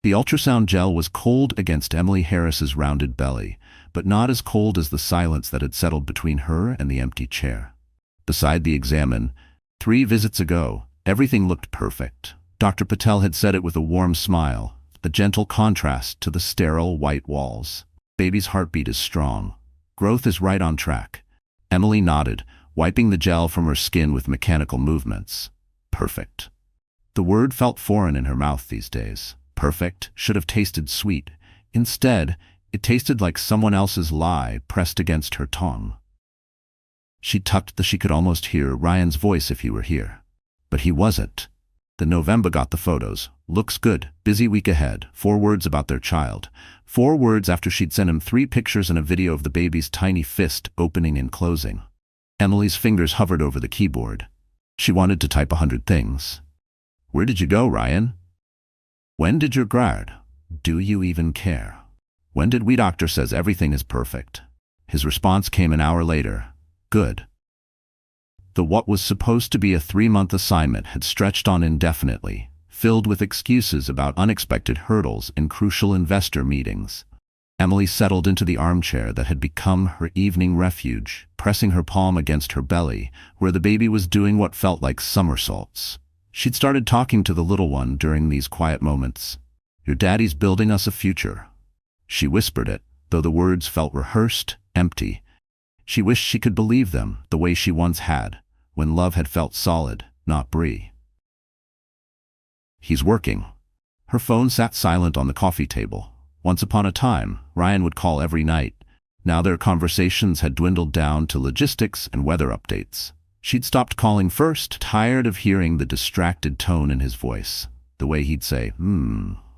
The ultrasound gel was cold against Emily Harris's rounded belly, but not as cold as the silence that had settled between her and the empty chair. Beside the examine, 3 visits ago, everything looked perfect. Dr. Patel had said it with a warm smile, a gentle contrast to the sterile white walls. Baby's heartbeat is strong. Growth is right on track. Emily nodded, wiping the gel from her skin with mechanical movements. Perfect. The word felt foreign in her mouth these days. Perfect should have tasted sweet. Instead, it tasted like someone else's lie pressed against her tongue. She tucked that she could almost hear Ryan's voice if he were here. But he wasn't. The November got the photos. Looks good. Busy week ahead. 4 words about their child. 4 words after she'd sent him 3 pictures and a video of the baby's tiny fist opening and closing. Emily's fingers hovered over the keyboard. She wanted to type 100 things. Where did you go, Ryan? When did your guard? Do you even care? When did we doctor says everything is perfect? His response came an hour later. Good. The what was supposed to be a 3-month assignment had stretched on indefinitely, filled with excuses about unexpected hurdles in crucial investor meetings. Emily settled into the armchair that had become her evening refuge, pressing her palm against her belly, where the baby was doing what felt like somersaults. She'd started talking to the little one during these quiet moments. Your daddy's building us a future. She whispered it, though the words felt rehearsed, empty. She wished she could believe them the way she once had, when love had felt solid, not brie. He's working. Her phone sat silent on the coffee table. Once upon a time, Ryan would call every night. Now their conversations had dwindled down to logistics and weather updates. She'd stopped calling first, tired of hearing the distracted tone in his voice, the way he'd say,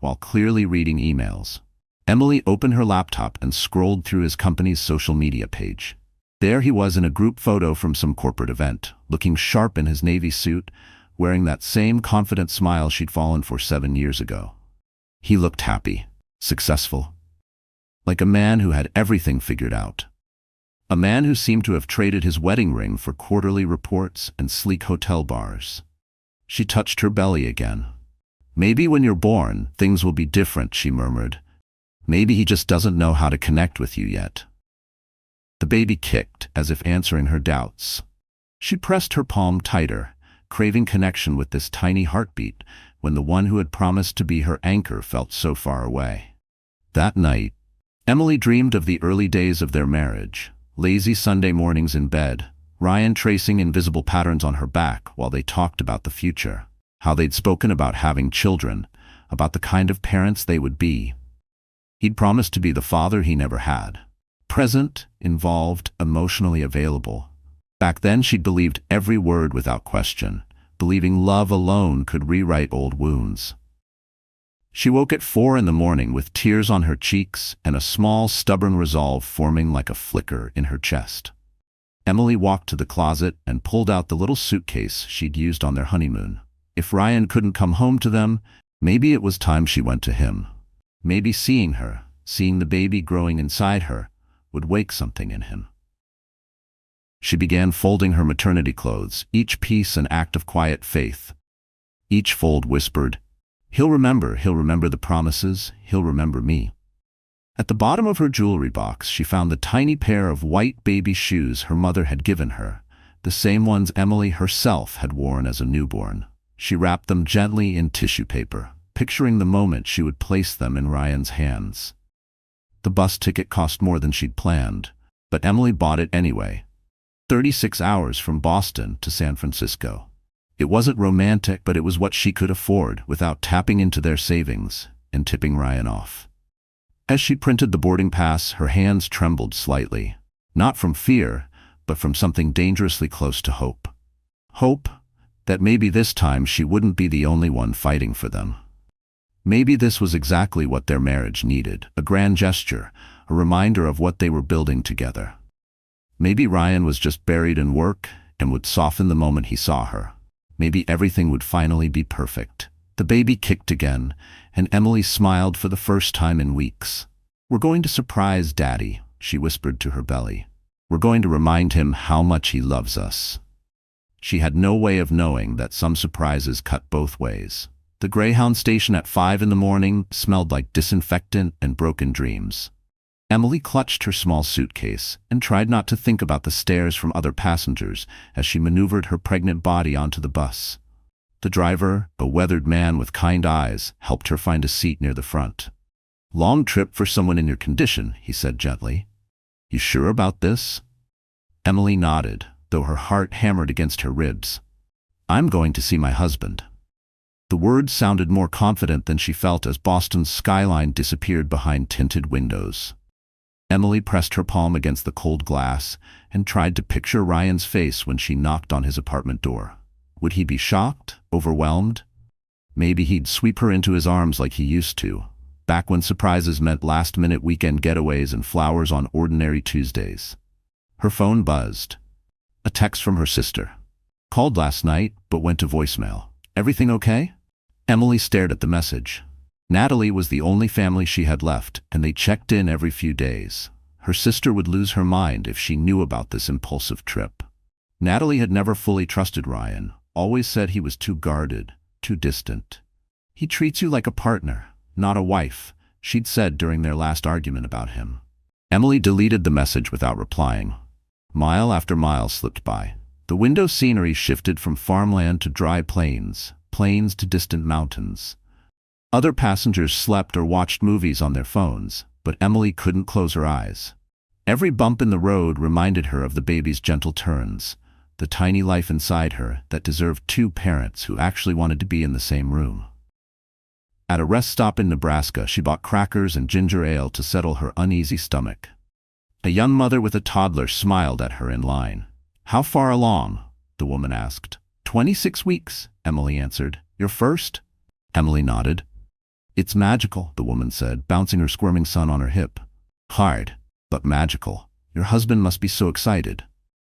while clearly reading emails. Emily opened her laptop and scrolled through his company's social media page. There he was in a group photo from some corporate event, looking sharp in his navy suit, wearing that same confident smile she'd fallen for 7 years ago. He looked happy, successful, like a man who had everything figured out. A man who seemed to have traded his wedding ring for quarterly reports and sleek hotel bars. She touched her belly again. Maybe when you're born, things will be different, she murmured. Maybe he just doesn't know how to connect with you yet. The baby kicked, as if answering her doubts. She pressed her palm tighter, craving connection with this tiny heartbeat, when the one who had promised to be her anchor felt so far away. That night, Emily dreamed of the early days of their marriage. Lazy Sunday mornings in bed, Ryan tracing invisible patterns on her back while they talked about the future, how they'd spoken about having children, about the kind of parents they would be. He'd promised to be the father he never had. Present, involved, emotionally available. Back then she'd believed every word without question, believing love alone could rewrite old wounds. She woke at 4 a.m. with tears on her cheeks and a small, stubborn resolve forming like a flicker in her chest. Emily walked to the closet and pulled out the little suitcase she'd used on their honeymoon. If Ryan couldn't come home to them, maybe it was time she went to him. Maybe seeing her, seeing the baby growing inside her, would wake something in him. She began folding her maternity clothes, each piece an act of quiet faith. Each fold whispered, he'll remember the promises, he'll remember me. At the bottom of her jewelry box, she found the tiny pair of white baby shoes her mother had given her, the same ones Emily herself had worn as a newborn. She wrapped them gently in tissue paper, picturing the moment she would place them in Ryan's hands. The bus ticket cost more than she'd planned, but Emily bought it anyway. 36 hours from Boston to San Francisco. It wasn't romantic, but it was what she could afford without tapping into their savings and tipping Ryan off. As she printed the boarding pass, her hands trembled slightly, not from fear, but from something dangerously close to hope. Hope that maybe this time she wouldn't be the only one fighting for them. Maybe this was exactly what their marriage needed, a grand gesture, a reminder of what they were building together. Maybe Ryan was just buried in work and would soften the moment he saw her. Maybe everything would finally be perfect. The baby kicked again, and Emily smiled for the first time in weeks. We're going to surprise Daddy, she whispered to her belly. We're going to remind him how much he loves us. She had no way of knowing that some surprises cut both ways. The Greyhound station at 5 in the morning smelled like disinfectant and broken dreams. Emily clutched her small suitcase and tried not to think about the stares from other passengers as she maneuvered her pregnant body onto the bus. The driver, a weathered man with kind eyes, helped her find a seat near the front. "Long trip for someone in your condition," he said gently. "You sure about this?" Emily nodded, though her heart hammered against her ribs. "I'm going to see my husband." The words sounded more confident than she felt as Boston's skyline disappeared behind tinted windows. Emily pressed her palm against the cold glass and tried to picture Ryan's face when she knocked on his apartment door. Would he be shocked? Overwhelmed? Maybe he'd sweep her into his arms like he used to, back when surprises meant last-minute weekend getaways and flowers on ordinary Tuesdays. Her phone buzzed. A text from her sister. "Called last night, but went to voicemail. Everything okay?" Emily stared at the message. Natalie was the only family she had left, and they checked in every few days. Her sister would lose her mind if she knew about this impulsive trip. Natalie had never fully trusted Ryan, always said he was too guarded, too distant. "He treats you like a partner, not a wife," she'd said during their last argument about him. Emily deleted the message without replying. Mile after mile slipped by. The window scenery shifted from farmland to dry plains, plains to distant mountains. Other passengers slept or watched movies on their phones, but Emily couldn't close her eyes. Every bump in the road reminded her of the baby's gentle turns, the tiny life inside her that deserved two parents who actually wanted to be in the same room. At a rest stop in Nebraska, she bought crackers and ginger ale to settle her uneasy stomach. A young mother with a toddler smiled at her in line. "How far along?" the woman asked. 26 weeks, Emily answered. "Your first?" Emily nodded. "It's magical," the woman said, bouncing her squirming son on her hip. "Hard, but magical. Your husband must be so excited."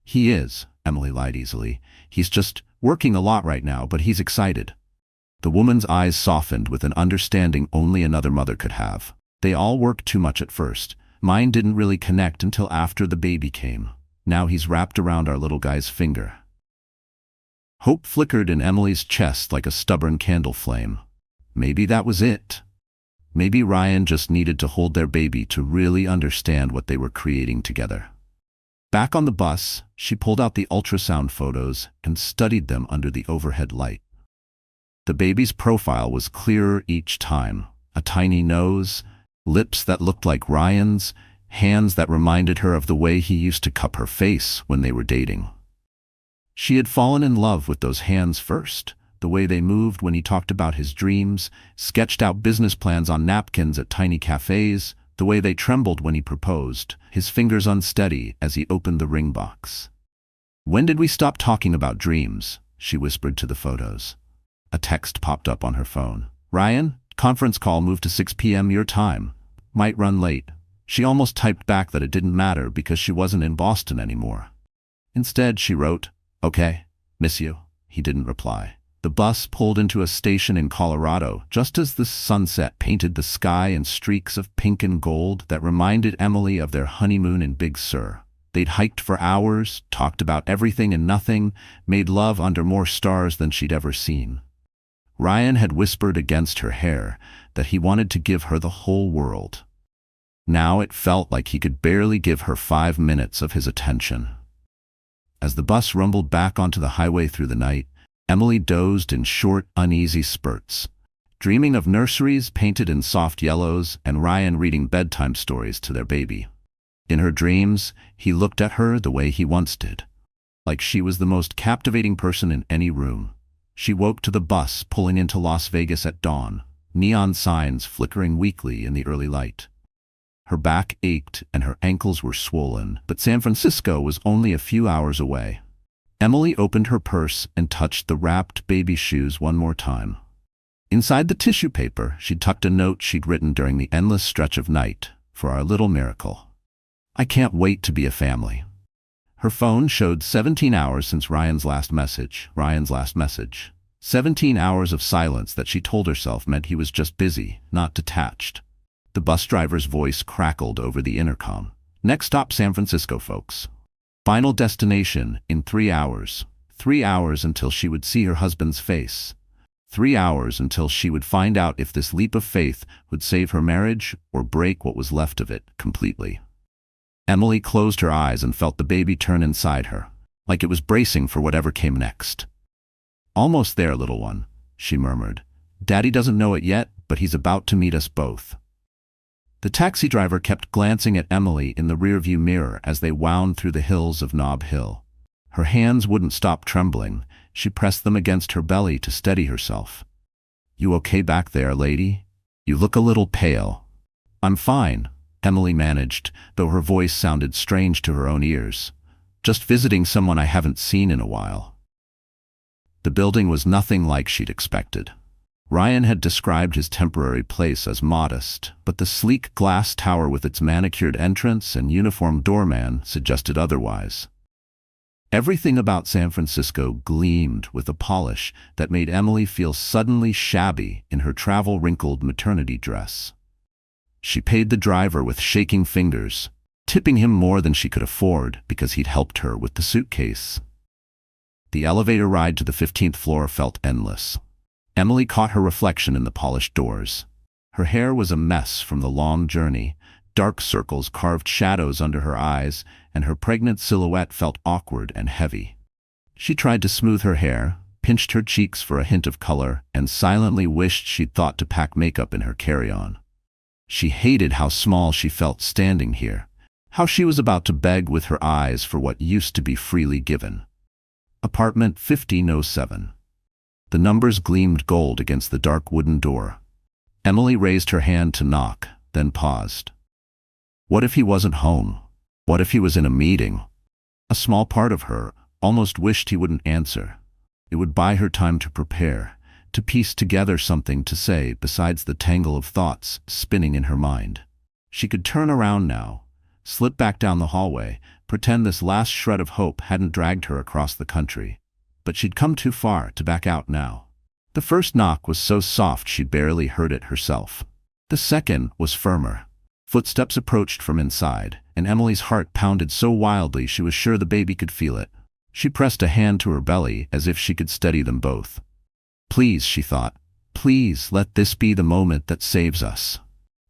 "He is," Emily lied easily. "He's just working a lot right now, but he's excited." The woman's eyes softened with an understanding only another mother could have. "They all work too much at first. Mine didn't really connect until after the baby came. Now he's wrapped around our little guy's finger." Hope flickered in Emily's chest like a stubborn candle flame. Maybe that was it. Maybe Ryan just needed to hold their baby to really understand what they were creating together. Back on the bus, she pulled out the ultrasound photos and studied them under the overhead light. The baby's profile was clearer each time. A tiny nose, lips that looked like Ryan's, hands that reminded her of the way he used to cup her face when they were dating. She had fallen in love with those hands first, the way they moved when he talked about his dreams, sketched out business plans on napkins at tiny cafes, the way they trembled when he proposed, his fingers unsteady as he opened the ring box. "When did we stop talking about dreams?" she whispered to the photos. A text popped up on her phone. "Ryan, conference call moved to 6 p.m. your time. Might run late." She almost typed back that it didn't matter because she wasn't in Boston anymore. Instead, she wrote, "Okay, miss you." He didn't reply. The bus pulled into a station in Colorado just as the sunset painted the sky in streaks of pink and gold that reminded Emily of their honeymoon in Big Sur. They'd hiked for hours, talked about everything and nothing, made love under more stars than she'd ever seen. Ryan had whispered against her hair that he wanted to give her the whole world. Now it felt like he could barely give her 5 minutes of his attention. As the bus rumbled back onto the highway through the night, Emily dozed in short, uneasy spurts, dreaming of nurseries painted in soft yellows and Ryan reading bedtime stories to their baby. In her dreams, he looked at her the way he once did, like she was the most captivating person in any room. She woke to the bus pulling into Las Vegas at dawn, neon signs flickering weakly in the early light. Her back ached and her ankles were swollen, but San Francisco was only a few hours away. Emily opened her purse and touched the wrapped baby shoes one more time. Inside the tissue paper, she'd tucked a note she'd written during the endless stretch of night, "For our little miracle. I can't wait to be a family." Her phone showed 17 hours since Ryan's last message. 17 hours of silence that she told herself meant he was just busy, not detached. The bus driver's voice crackled over the intercom. "Next stop San Francisco, folks. Final destination in 3 hours. 3 hours until she would see her husband's face. 3 hours until she would find out if this leap of faith would save her marriage or break what was left of it completely. Emily closed her eyes and felt the baby turn inside her, like it was bracing for whatever came next. "Almost there, little one," she murmured. "Daddy doesn't know it yet, but he's about to meet us both." The taxi driver kept glancing at Emily in the rearview mirror as they wound through the hills of Nob Hill. Her hands wouldn't stop trembling. She pressed them against her belly to steady herself. "You okay back there, lady? You look a little pale." "I'm fine," Emily managed, though her voice sounded strange to her own ears. "Just visiting someone I haven't seen in a while." The building was nothing like she'd expected. Ryan had described his temporary place as modest, but the sleek glass tower with its manicured entrance and uniformed doorman suggested otherwise. Everything about San Francisco gleamed with a polish that made Emily feel suddenly shabby in her travel-wrinkled maternity dress. She paid the driver with shaking fingers, tipping him more than she could afford because he'd helped her with the suitcase. The elevator ride to the 15th floor felt endless. Emily caught her reflection in the polished doors. Her hair was a mess from the long journey. Dark circles carved shadows under her eyes, and her pregnant silhouette felt awkward and heavy. She tried to smooth her hair, pinched her cheeks for a hint of color, and silently wished she'd thought to pack makeup in her carry-on. She hated how small she felt standing here, how she was about to beg with her eyes for what used to be freely given. Apartment 1507. The numbers gleamed gold against the dark wooden door. Emily raised her hand to knock, then paused. What if he wasn't home? What if he was in a meeting? A small part of her almost wished he wouldn't answer. It would buy her time to prepare, to piece together something to say besides the tangle of thoughts spinning in her mind. She could turn around now, slip back down the hallway, pretend this last shred of hope hadn't dragged her across the country. But she'd come too far to back out now. The first knock was so soft she'd barely heard it herself. The second was firmer. Footsteps approached from inside, and Emily's heart pounded so wildly she was sure the baby could feel it. She pressed a hand to her belly as if she could steady them both. "Please," she thought, "please let this be the moment that saves us."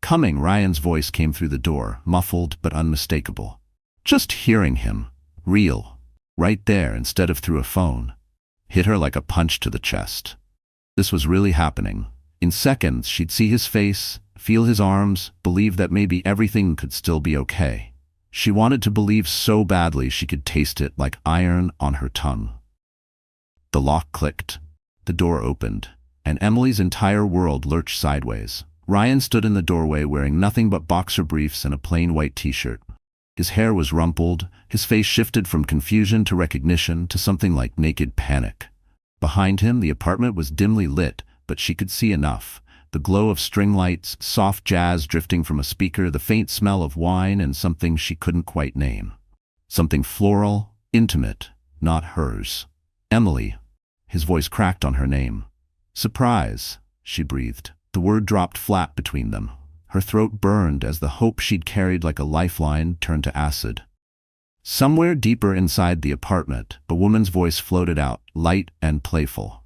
Coming, Ryan's voice came through the door, muffled but unmistakable. Just hearing him, real, right there instead of through a phone, hit her like a punch to the chest. This was really happening. In seconds, she'd see his face, feel his arms, believe that maybe everything could still be okay. She wanted to believe so badly she could taste it like iron on her tongue. The lock clicked. The door opened, and Emily's entire world lurched sideways. Ryan stood in the doorway wearing nothing but boxer briefs and a plain white t-shirt. His hair was rumpled, his face shifted from confusion to recognition to something like naked panic. Behind him, the apartment was dimly lit, but she could see enough. The glow of string lights, soft jazz drifting from a speaker, the faint smell of wine, and something she couldn't quite name. Something floral, intimate, not hers. "Emily." His voice cracked on her name. "Surprise," she breathed. The word dropped flat between them. Her throat burned as the hope she'd carried like a lifeline turned to acid. Somewhere deeper inside the apartment, a woman's voice floated out, light and playful.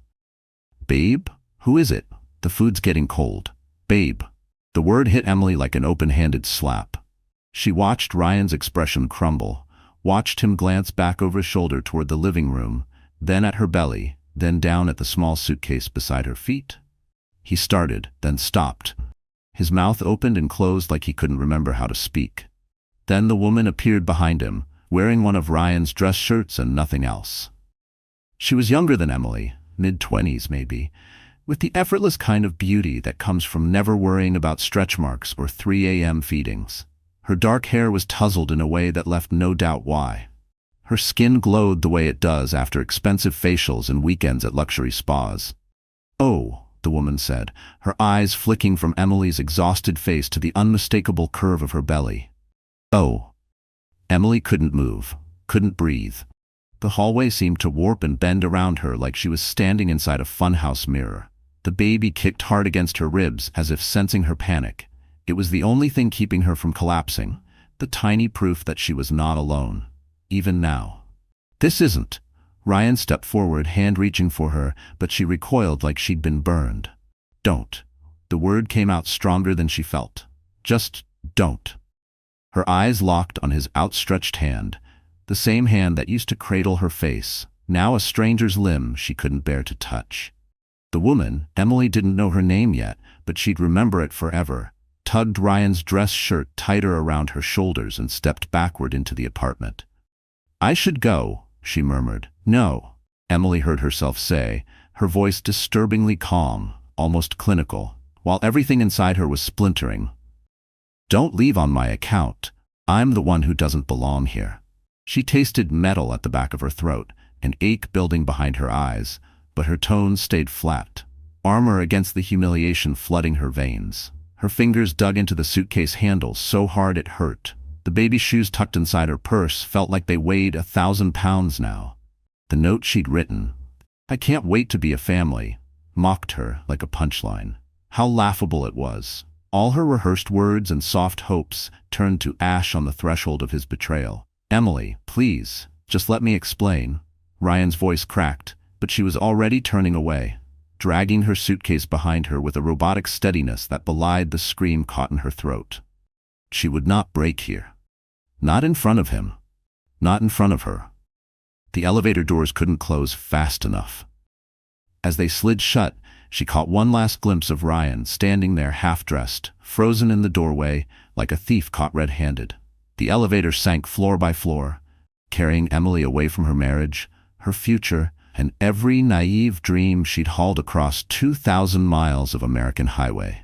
"Babe? Who is it? The food's getting cold." "Babe." The word hit Emily like an open-handed slap. She watched Ryan's expression crumble, watched him glance back over his shoulder toward the living room, then at her belly, then down at the small suitcase beside her feet. He started, then stopped. His mouth opened and closed like he couldn't remember how to speak. Then the woman appeared behind him, wearing one of Ryan's dress shirts and nothing else. She was younger than Emily, mid-20s maybe, with the effortless kind of beauty that comes from never worrying about stretch marks or 3 a.m. feedings. Her dark hair was tousled in a way that left no doubt why. Her skin glowed the way it does after expensive facials and weekends at luxury spas. "Oh," the woman said, her eyes flicking from Emily's exhausted face to the unmistakable curve of her belly. "Oh." Emily couldn't move, couldn't breathe. The hallway seemed to warp and bend around her like she was standing inside a funhouse mirror. The baby kicked hard against her ribs as if sensing her panic. It was the only thing keeping her from collapsing, the tiny proof that she was not alone, even now. "This isn't." Ryan stepped forward, hand reaching for her, but she recoiled like she'd been burned. Don't. The word came out stronger than she felt. Just don't. Her eyes locked on his outstretched hand, the same hand that used to cradle her face, now a stranger's limb she couldn't bear to touch. The woman, Emily didn't know her name yet, but she'd remember it forever, tugged Ryan's dress shirt tighter around her shoulders and stepped backward into the apartment. I should go, she murmured. No, Emily heard herself say, her voice disturbingly calm, almost clinical, while everything inside her was splintering. Don't leave on my account. I'm the one who doesn't belong here. She tasted metal at the back of her throat, an ache building behind her eyes, but her tone stayed flat, armor against the humiliation flooding her veins. Her fingers dug into the suitcase handle so hard it hurt. The baby shoes tucked inside her purse felt like they weighed 1,000 pounds now. The note she'd written, I can't wait to be a family, mocked her like a punchline. How laughable it was. All her rehearsed words and soft hopes turned to ash on the threshold of his betrayal. Emily, please, just let me explain. Ryan's voice cracked, but she was already turning away, dragging her suitcase behind her with a robotic steadiness that belied the scream caught in her throat. She would not break here. Not in front of him. Not in front of her. The elevator doors couldn't close fast enough. As they slid shut, she caught one last glimpse of Ryan standing there half-dressed, frozen in the doorway, like a thief caught red-handed. The elevator sank floor by floor, carrying Emily away from her marriage, her future, and every naive dream she'd hauled across 2,000 miles of American highway.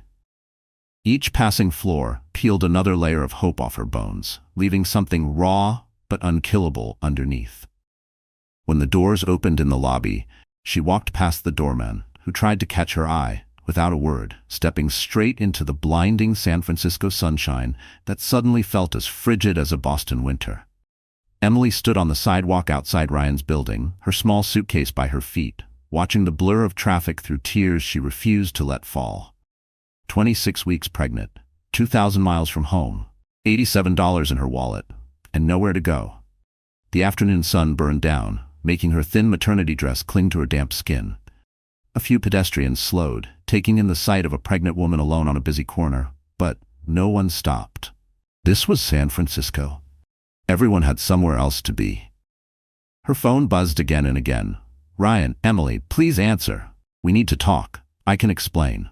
Each passing floor peeled another layer of hope off her bones, leaving something raw but unkillable underneath. When the doors opened in the lobby, she walked past the doorman, who tried to catch her eye, without a word, stepping straight into the blinding San Francisco sunshine that suddenly felt as frigid as a Boston winter. Emily stood on the sidewalk outside Ryan's building, her small suitcase by her feet, watching the blur of traffic through tears she refused to let fall. 26 weeks pregnant, 2,000 miles from home, $87 in her wallet, and nowhere to go. The afternoon sun burned down, making her thin maternity dress cling to her damp skin. A few pedestrians slowed, taking in the sight of a pregnant woman alone on a busy corner, but no one stopped. This was San Francisco. Everyone had somewhere else to be. Her phone buzzed again and again. Ryan, Emily, please answer. We need to talk. I can explain.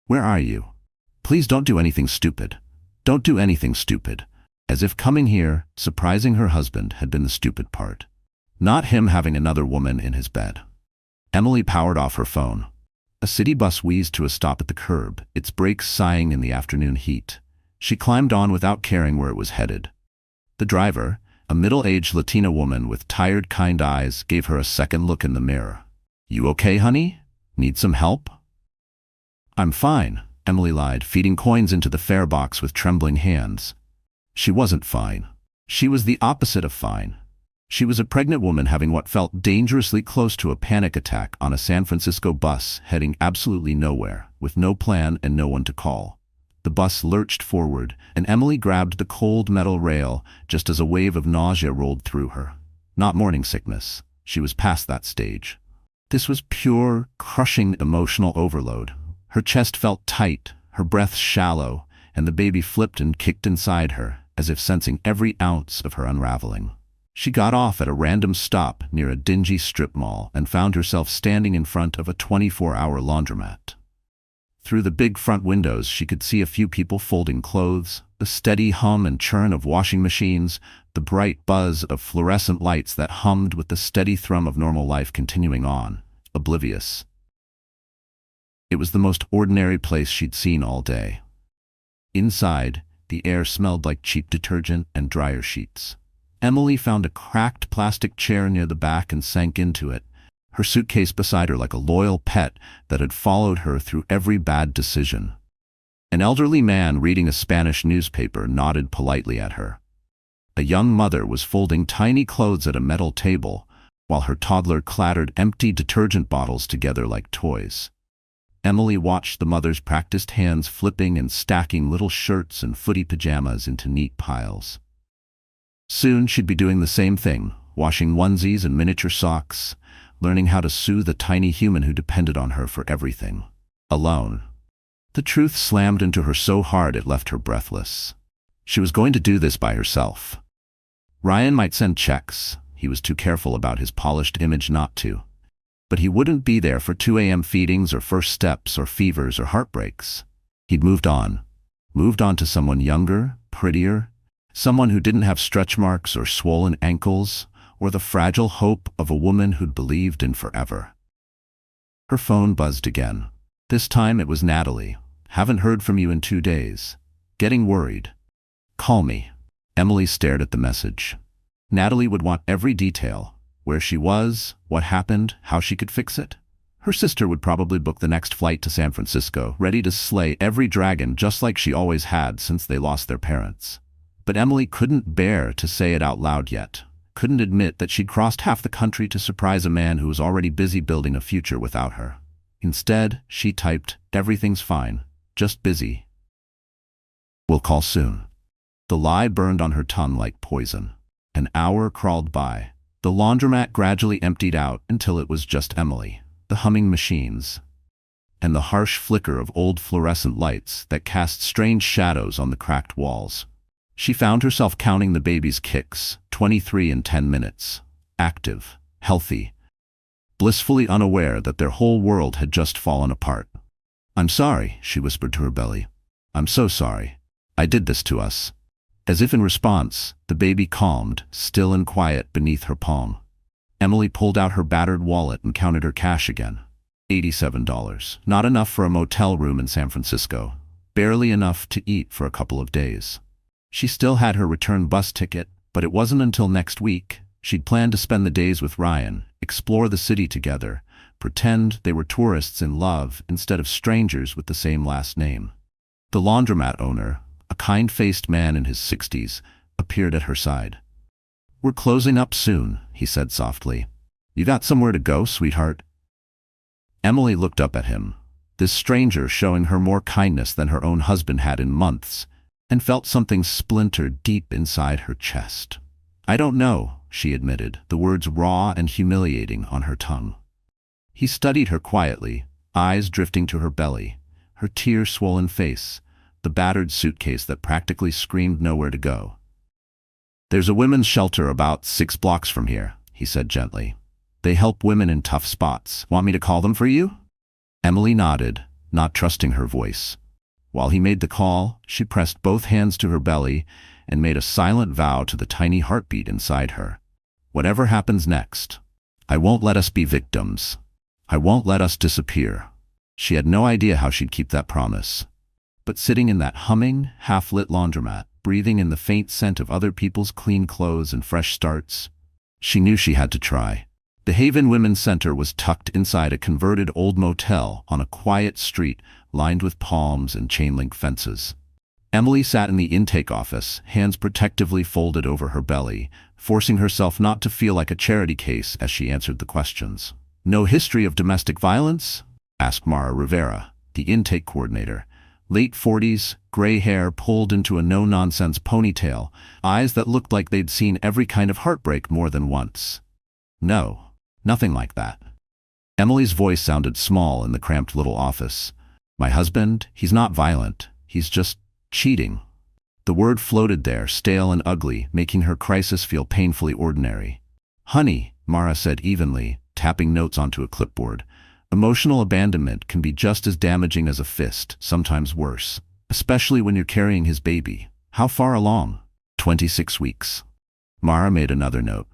Where are you? Please don't do anything stupid. Don't do anything stupid. As if coming here, surprising her husband, had been the stupid part. Not him having another woman in his bed. Emily powered off her phone. A city bus wheezed to a stop at the curb, its brakes sighing in the afternoon heat. She climbed on without caring where it was headed. The driver, a middle-aged Latina woman with tired, kind eyes, gave her a second look in the mirror. You okay, honey? Need some help? I'm fine, Emily lied, feeding coins into the fare box with trembling hands. She wasn't fine. She was the opposite of fine. She was a pregnant woman having what felt dangerously close to a panic attack on a San Francisco bus heading absolutely nowhere, with no plan and no one to call. The bus lurched forward, and Emily grabbed the cold metal rail just as a wave of nausea rolled through her. Not morning sickness. She was past that stage. This was pure, crushing emotional overload. Her chest felt tight, her breath shallow, and the baby flipped and kicked inside her, as if sensing every ounce of her unraveling. She got off at a random stop near a dingy strip mall and found herself standing in front of a 24-hour laundromat. Through the big front windows, she could see a few people folding clothes, the steady hum and churn of washing machines, the bright buzz of fluorescent lights that hummed with the steady thrum of normal life continuing on, oblivious. It was the most ordinary place she'd seen all day. Inside, the air smelled like cheap detergent and dryer sheets. Emily found a cracked plastic chair near the back and sank into it, her suitcase beside her like a loyal pet that had followed her through every bad decision. An elderly man reading a Spanish newspaper nodded politely at her. A young mother was folding tiny clothes at a metal table, while her toddler clattered empty detergent bottles together like toys. Emily watched the mother's practiced hands flipping and stacking little shirts and footy pajamas into neat piles. Soon she'd be doing the same thing, washing onesies and miniature socks, learning how to soothe a tiny human who depended on her for everything. Alone. The truth slammed into her so hard it left her breathless. She was going to do this by herself. Ryan might send checks. He was too careful about his polished image not to. But he wouldn't be there for 2 a.m. feedings or first steps or fevers or heartbreaks. He'd moved on. Moved on to someone younger, prettier, someone who didn't have stretch marks or swollen ankles, or the fragile hope of a woman who'd believed in forever. Her phone buzzed again. This time it was Natalie. Haven't heard from you in 2 days. Getting worried. Call me. Emily stared at the message. Natalie would want every detail. Where she was, what happened, how she could fix it. Her sister would probably book the next flight to San Francisco, ready to slay every dragon just like she always had since they lost their parents. But Emily couldn't bear to say it out loud yet. Couldn't admit that she'd crossed half the country to surprise a man who was already busy building a future without her. Instead, she typed, "Everything's fine, just busy. We'll call soon." The lie burned on her tongue like poison. An hour crawled by. The laundromat gradually emptied out until it was just Emily, the humming machines, and the harsh flicker of old fluorescent lights that cast strange shadows on the cracked walls. She found herself counting the baby's kicks, 23 in 10 minutes. Active, healthy, blissfully unaware that their whole world had just fallen apart. "I'm sorry," she whispered to her belly. "I'm so sorry. I did this to us." As if in response, the baby calmed, still and quiet beneath her palm. Emily pulled out her battered wallet and counted her cash again. $87. Not enough for a motel room in San Francisco. Barely enough to eat for a couple of days. She still had her return bus ticket, but it wasn't until next week. She'd planned to spend the days with Ryan, explore the city together, pretend they were tourists in love instead of strangers with the same last name. The laundromat owner, a kind-faced man in his 60s, appeared at her side. "We're closing up soon," he said softly. "You got somewhere to go, sweetheart?" Emily looked up at him, this stranger showing her more kindness than her own husband had in months, and felt something splinter deep inside her chest. "I don't know," she admitted, the words raw and humiliating on her tongue. He studied her quietly, eyes drifting to her belly, her tear-swollen face, the battered suitcase that practically screamed nowhere to go. "There's a women's shelter about 6 blocks from here," he said gently. "They help women in tough spots. Want me to call them for you?" Emily nodded, not trusting her voice. While he made the call, she pressed both hands to her belly and made a silent vow to the tiny heartbeat inside her. "Whatever happens next, I won't let us be victims. I won't let us disappear." She had no idea how she'd keep that promise. But sitting in that humming, half-lit laundromat, breathing in the faint scent of other people's clean clothes and fresh starts, she knew she had to try. The Haven Women's Center was tucked inside a converted old motel on a quiet street lined with palms and chain-link fences. Emily sat in the intake office, hands protectively folded over her belly, forcing herself not to feel like a charity case as she answered the questions. "No history of domestic violence?" asked Mara Rivera, the intake coordinator. Late 40s, gray hair pulled into a no-nonsense ponytail, eyes that looked like they'd seen every kind of heartbreak more than once. "No, nothing like that." Emily's voice sounded small in the cramped little office. "My husband, he's not violent. He's just cheating." The word floated there, stale and ugly, making her crisis feel painfully ordinary. "Honey," Mara said evenly, tapping notes onto a clipboard. "Emotional abandonment can be just as damaging as a fist, sometimes worse, especially when you're carrying his baby. How far along?" 26 weeks. Mara made another note.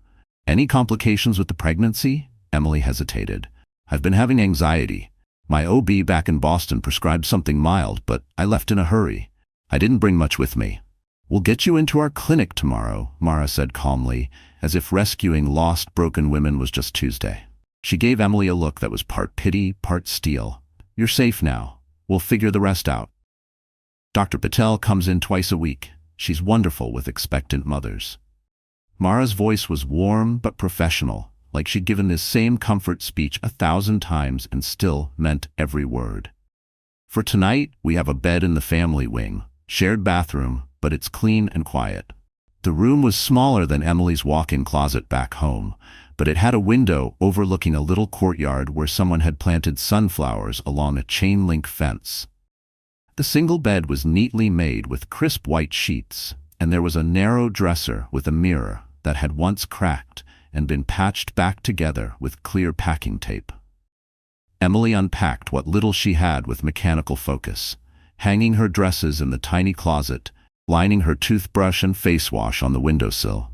"Any complications with the pregnancy?" Emily hesitated. "I've been having anxiety. My OB back in Boston prescribed something mild, but I left in a hurry. I didn't bring much with me." "We'll get you into our clinic tomorrow," Mara said calmly, as if rescuing lost, broken women was just Tuesday. She gave Emily a look that was part pity, part steel. "You're safe now. We'll figure the rest out. Dr. Patel comes in twice a week. She's wonderful with expectant mothers." Mara's voice was warm but professional, like she'd given this same comfort speech 1,000 times and still meant every word. "For tonight, we have a bed in the family wing. Shared bathroom, but it's clean and quiet. The room was smaller than Emily's walk-in closet back home, but it had a window overlooking a little courtyard where someone had planted sunflowers along a chain-link fence. The single bed was neatly made with crisp white sheets, and there was a narrow dresser with a mirror that had once cracked and been patched back together with clear packing tape. Emily unpacked what little she had with mechanical focus, hanging her dresses in the tiny closet, lining her toothbrush and face wash on the windowsill.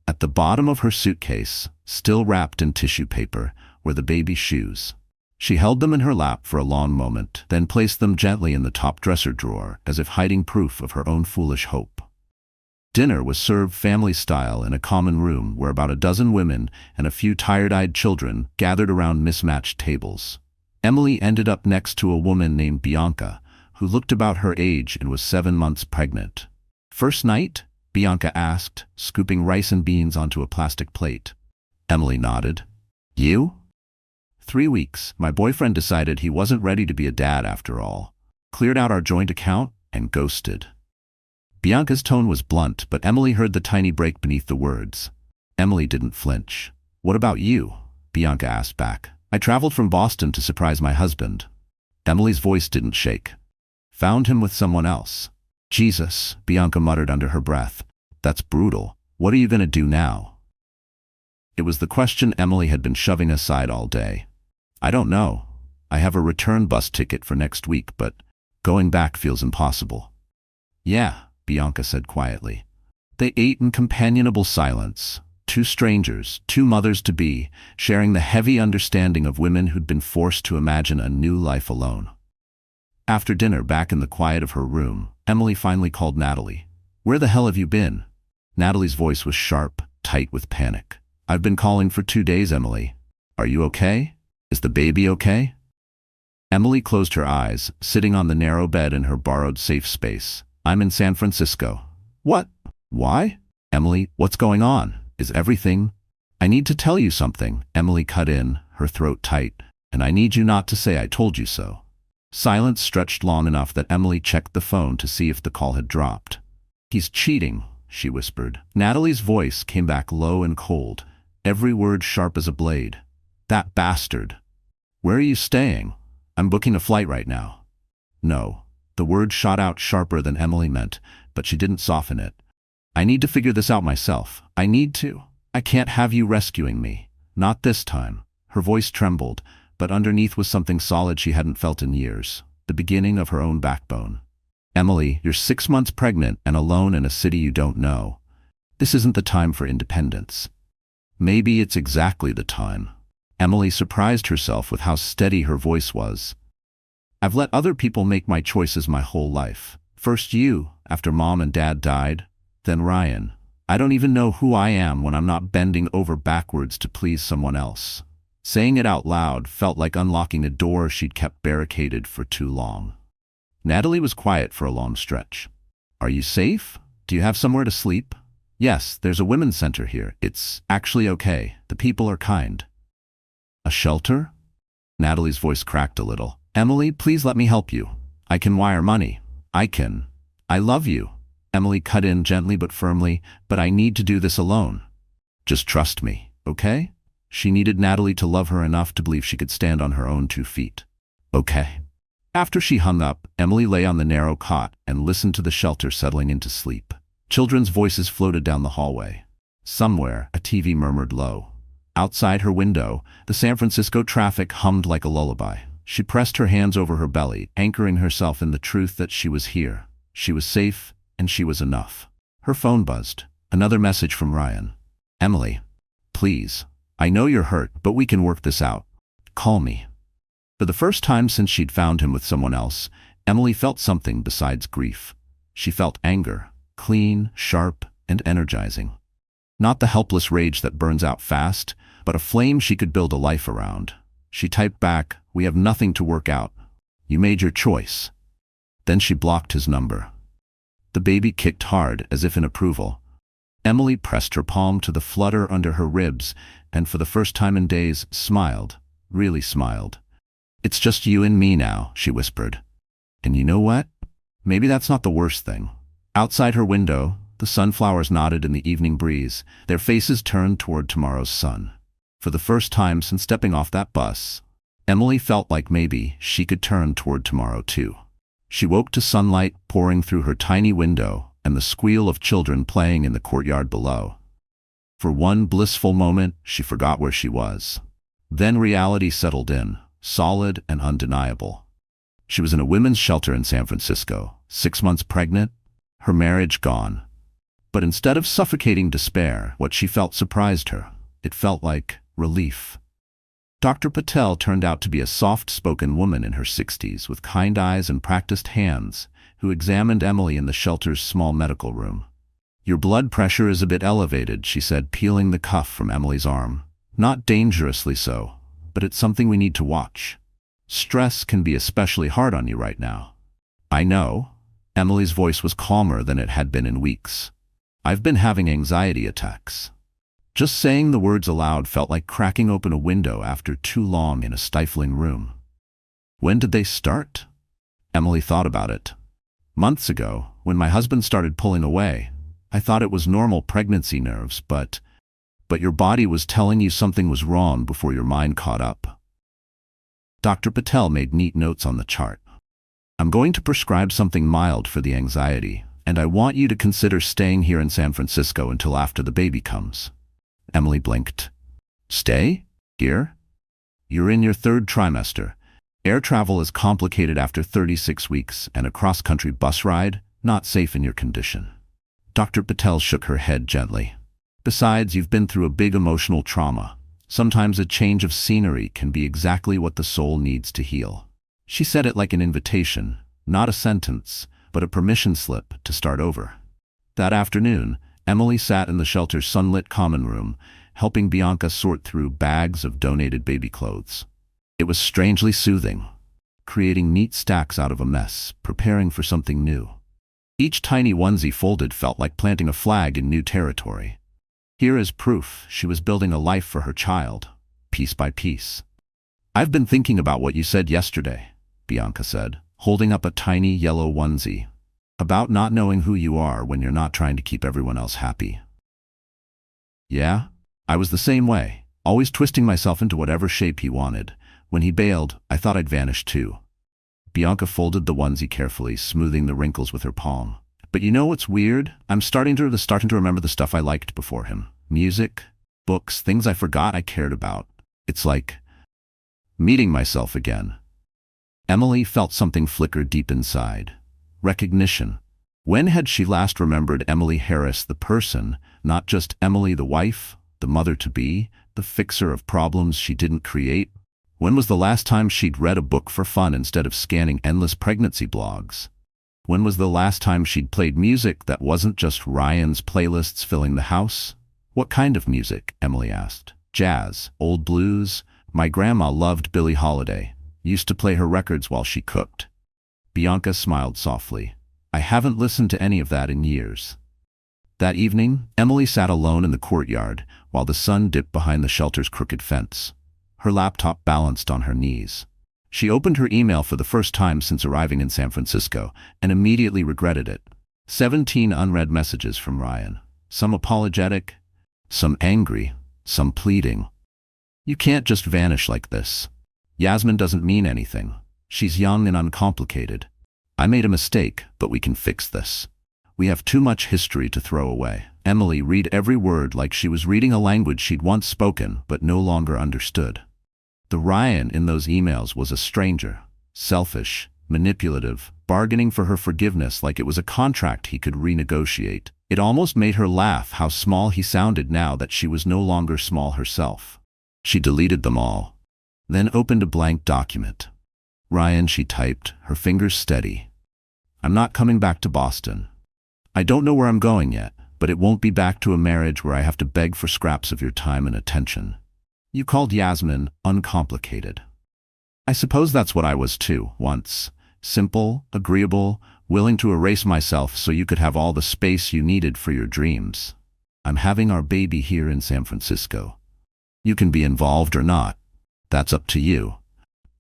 At the bottom of her suitcase, still wrapped in tissue paper, were the baby shoes. She held them in her lap for a long moment, then placed them gently in the top dresser drawer, as if hiding proof of her own foolish hope. Dinner was served family-style in a common room where about a dozen women and a few tired-eyed children gathered around mismatched tables. Emily ended up next to a woman named Bianca, who looked about her age and was 7 months pregnant. "First night?" Bianca asked, scooping rice and beans onto a plastic plate. Emily nodded. "You?" 3 weeks. My boyfriend decided he wasn't ready to be a dad after all. Cleared out our joint account and ghosted. Bianca's tone was blunt, but Emily heard the tiny break beneath the words. Emily didn't flinch. "What about you?" Bianca asked back. "I traveled from Boston to surprise my husband." Emily's voice didn't shake. "Found him with someone else." "Jesus," Bianca muttered under her breath. "That's brutal. What are you going to do now?" It was the question Emily had been shoving aside all day. "I don't know. I have a return bus ticket for next week, but going back feels impossible." "Yeah," Bianca said quietly. They ate in companionable silence, two strangers, two mothers-to-be, sharing the heavy understanding of women who'd been forced to imagine a new life alone. After dinner, back in the quiet of her room, Emily finally called Natalie. "Where the hell have you been?" Natalie's voice was sharp, tight with panic. "I've been calling for 2 days, Emily. Are you okay? Is the baby okay?" Emily closed her eyes, sitting on the narrow bed in her borrowed safe space. "I'm in San Francisco." "What? Why?" "Emily, what's going on? Is everything—" "I need to tell you something," Emily cut in, her throat tight, "and I need you not to say I told you so." Silence stretched long enough that Emily checked the phone to see if the call had dropped. "He's cheating," she whispered. Natalie's voice came back low and cold, every word sharp as a blade. "That bastard. Where are you staying?" "I'm booking a flight right now." "No." The word shot out sharper than Emily meant, but she didn't soften it. "I need to figure this out myself. I need to. I can't have you rescuing me. Not this time." Her voice trembled, but underneath was something solid she hadn't felt in years, the beginning of her own backbone. "Emily, you're 6 months pregnant and alone in a city you don't know. This isn't the time for independence." "Maybe it's exactly the time." Emily surprised herself with how steady her voice was. "I've let other people make my choices my whole life. First you, after Mom and Dad died, then Ryan. I don't even know who I am when I'm not bending over backwards to please someone else." Saying it out loud felt like unlocking a door she'd kept barricaded for too long. Natalie was quiet for a long stretch. "Are you safe? Do you have somewhere to sleep?" "Yes, there's a women's center here. It's actually okay. The people are kind." "A shelter?" Natalie's voice cracked a little. "Emily, please let me help you. I can wire money. I love you." Emily cut in gently but firmly, "But I need to do this alone. Just trust me, okay?" She needed Natalie to love her enough to believe she could stand on her own 2 feet. "Okay." After she hung up, Emily lay on the narrow cot and listened to the shelter settling into sleep. Children's voices floated down the hallway. Somewhere, a TV murmured low. Outside her window, the San Francisco traffic hummed like a lullaby. She pressed her hands over her belly, anchoring herself in the truth that she was here. She was safe, and she was enough. Her phone buzzed. Another message from Ryan. "Emily, please. I know you're hurt, but we can work this out. Call me." For the first time since she'd found him with someone else, Emily felt something besides grief. She felt anger, clean, sharp, and energizing. Not the helpless rage that burns out fast, but a flame she could build a life around. She typed back, "We have nothing to work out. You made your choice." Then she blocked his number. The baby kicked hard, as if in approval. Emily pressed her palm to the flutter under her ribs, and for the first time in days, smiled, really smiled. "It's just you and me now," she whispered. "And you know what? Maybe that's not the worst thing." Outside her window, The sunflowers nodded in the evening breeze, their faces turned toward tomorrow's sun. For the first time since stepping off that bus, Emily felt like maybe she could turn toward tomorrow too. She woke to sunlight pouring through her tiny window and the squeal of children playing in the courtyard below. For one blissful moment, she forgot where she was. Then reality settled in, solid and undeniable. She was in a women's shelter in San Francisco, 6 months pregnant, her marriage gone. But instead of suffocating despair, what she felt surprised her. It felt like relief. Dr. Patel turned out to be a soft-spoken woman in her 60s with kind eyes and practiced hands, who examined Emily in the shelter's small medical room. "Your blood pressure is a bit elevated," she said, peeling the cuff from Emily's arm. "Not dangerously so, but it's something we need to watch. Stress can be especially hard on you right now." "I know." Emily's voice was calmer than it had been in weeks. "I've been having anxiety attacks." Just saying the words aloud felt like cracking open a window after too long in a stifling room. "When did they start?" Emily thought about it. "Months ago, when my husband started pulling away. I thought it was normal pregnancy nerves, but your body was telling you something was wrong before your mind caught up." Dr. Patel made neat notes on the chart. "I'm going to prescribe something mild for the anxiety, and I want you to consider staying here in San Francisco until after the baby comes." Emily blinked. "Stay? Here? You're in your 3rd trimester. Air travel is complicated after 36 weeks, and a cross-country bus ride, not safe in your condition." Dr. Patel shook her head gently. "Besides, you've been through a big emotional trauma. Sometimes a change of scenery can be exactly what the soul needs to heal." She said it like an invitation, not a sentence, but a permission slip to start over. That afternoon, Emily sat in the shelter's sunlit common room, helping Bianca sort through bags of donated baby clothes. It was strangely soothing, creating neat stacks out of a mess, preparing for something new. Each tiny onesie folded felt like planting a flag in new territory. Here is proof she was building a life for her child, piece by piece. "I've been thinking about what you said yesterday," Bianca said, holding up a tiny yellow onesie. "About not knowing who you are when you're not trying to keep everyone else happy." "Yeah, I was the same way, always twisting myself into whatever shape he wanted. When he bailed, I thought I'd vanish too." Bianca folded the onesie carefully, smoothing the wrinkles with her palm. "But you know what's weird? I'm starting to remember the stuff I liked before him. Music, books, things I forgot I cared about. It's like meeting myself again." Emily felt something flicker deep inside. Recognition. When had she last remembered Emily Harris the person, not just Emily the wife, the mother-to-be, the fixer of problems she didn't create? When was the last time she'd read a book for fun instead of scanning endless pregnancy blogs? When was the last time she'd played music that wasn't just Ryan's playlists filling the house? "What kind of music?" Emily asked. "Jazz, old blues. My grandma loved Billie Holiday. Used to play her records while she cooked." Bianca smiled softly. "I haven't listened to any of that in years." That evening, Emily sat alone in the courtyard while the sun dipped behind the shelter's crooked fence. Her laptop balanced on her knees. She opened her email for the first time since arriving in San Francisco and immediately regretted it. 17 unread messages from Ryan. Some apologetic, some angry, some pleading. "You can't just vanish like this. Yasmin doesn't mean anything. She's young and uncomplicated. I made a mistake, but we can fix this. We have too much history to throw away." Emily read every word like she was reading a language she'd once spoken but no longer understood. The Ryan in those emails was a stranger, selfish, manipulative, bargaining for her forgiveness like it was a contract he could renegotiate. It almost made her laugh how small he sounded now that she was no longer small herself. She deleted them all, then opened a blank document. "Ryan," she typed, her fingers steady. "I'm not coming back to Boston. I don't know where I'm going yet, but it won't be back to a marriage where I have to beg for scraps of your time and attention. You called Yasmin uncomplicated. I suppose that's what I was too, once. Simple, agreeable, willing to erase myself so you could have all the space you needed for your dreams. I'm having our baby here in San Francisco. You can be involved or not. That's up to you.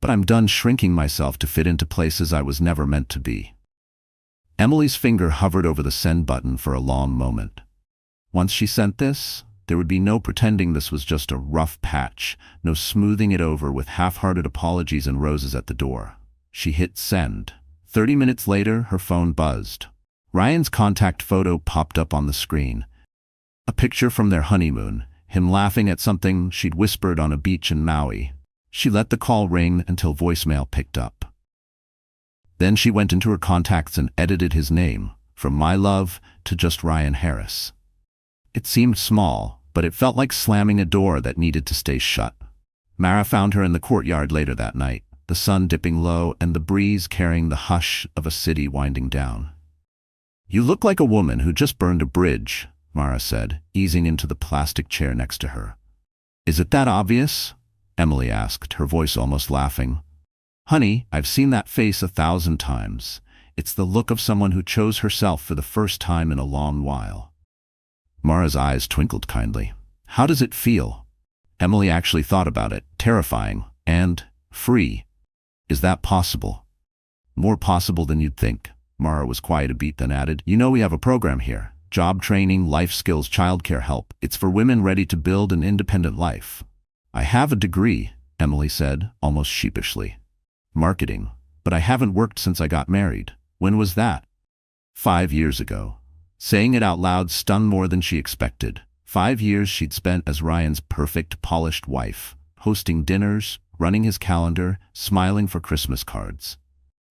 But I'm done shrinking myself to fit into places I was never meant to be." Emily's finger hovered over the send button for a long moment. Once she sent this, there would be no pretending this was just a rough patch, no smoothing it over with half-hearted apologies and roses at the door. She hit send. 30 minutes later, her phone buzzed. Ryan's contact photo popped up on the screen. A picture from their honeymoon, him laughing at something she'd whispered on a beach in Maui. She let the call ring until voicemail picked up. Then she went into her contacts and edited his name, from My Love to just Ryan Harris. It seemed small, but it felt like slamming a door that needed to stay shut. Mara found her in the courtyard later that night, the sun dipping low and the breeze carrying the hush of a city winding down. "You look like a woman who just burned a bridge," Mara said, easing into the plastic chair next to her. "Is it that obvious?" Emily asked, her voice almost laughing. "Honey, I've seen that face 1,000 times. It's the look of someone who chose herself for the first time in a long while." Mara's eyes twinkled kindly. "How does it feel?" Emily actually thought about it. Terrifying and free. "Is that possible?" "More possible than you'd think." Mara was quiet a beat, then added, "You know we have a program here. Job training, life skills, childcare help. It's for women ready to build an independent life." "I have a degree," Emily said, almost sheepishly. "Marketing. But I haven't worked since I got married." "When was that?" 5 years ago. Saying it out loud stunned more than she expected. 5 years she'd spent as Ryan's perfect, polished wife, hosting dinners, running his calendar, smiling for Christmas cards.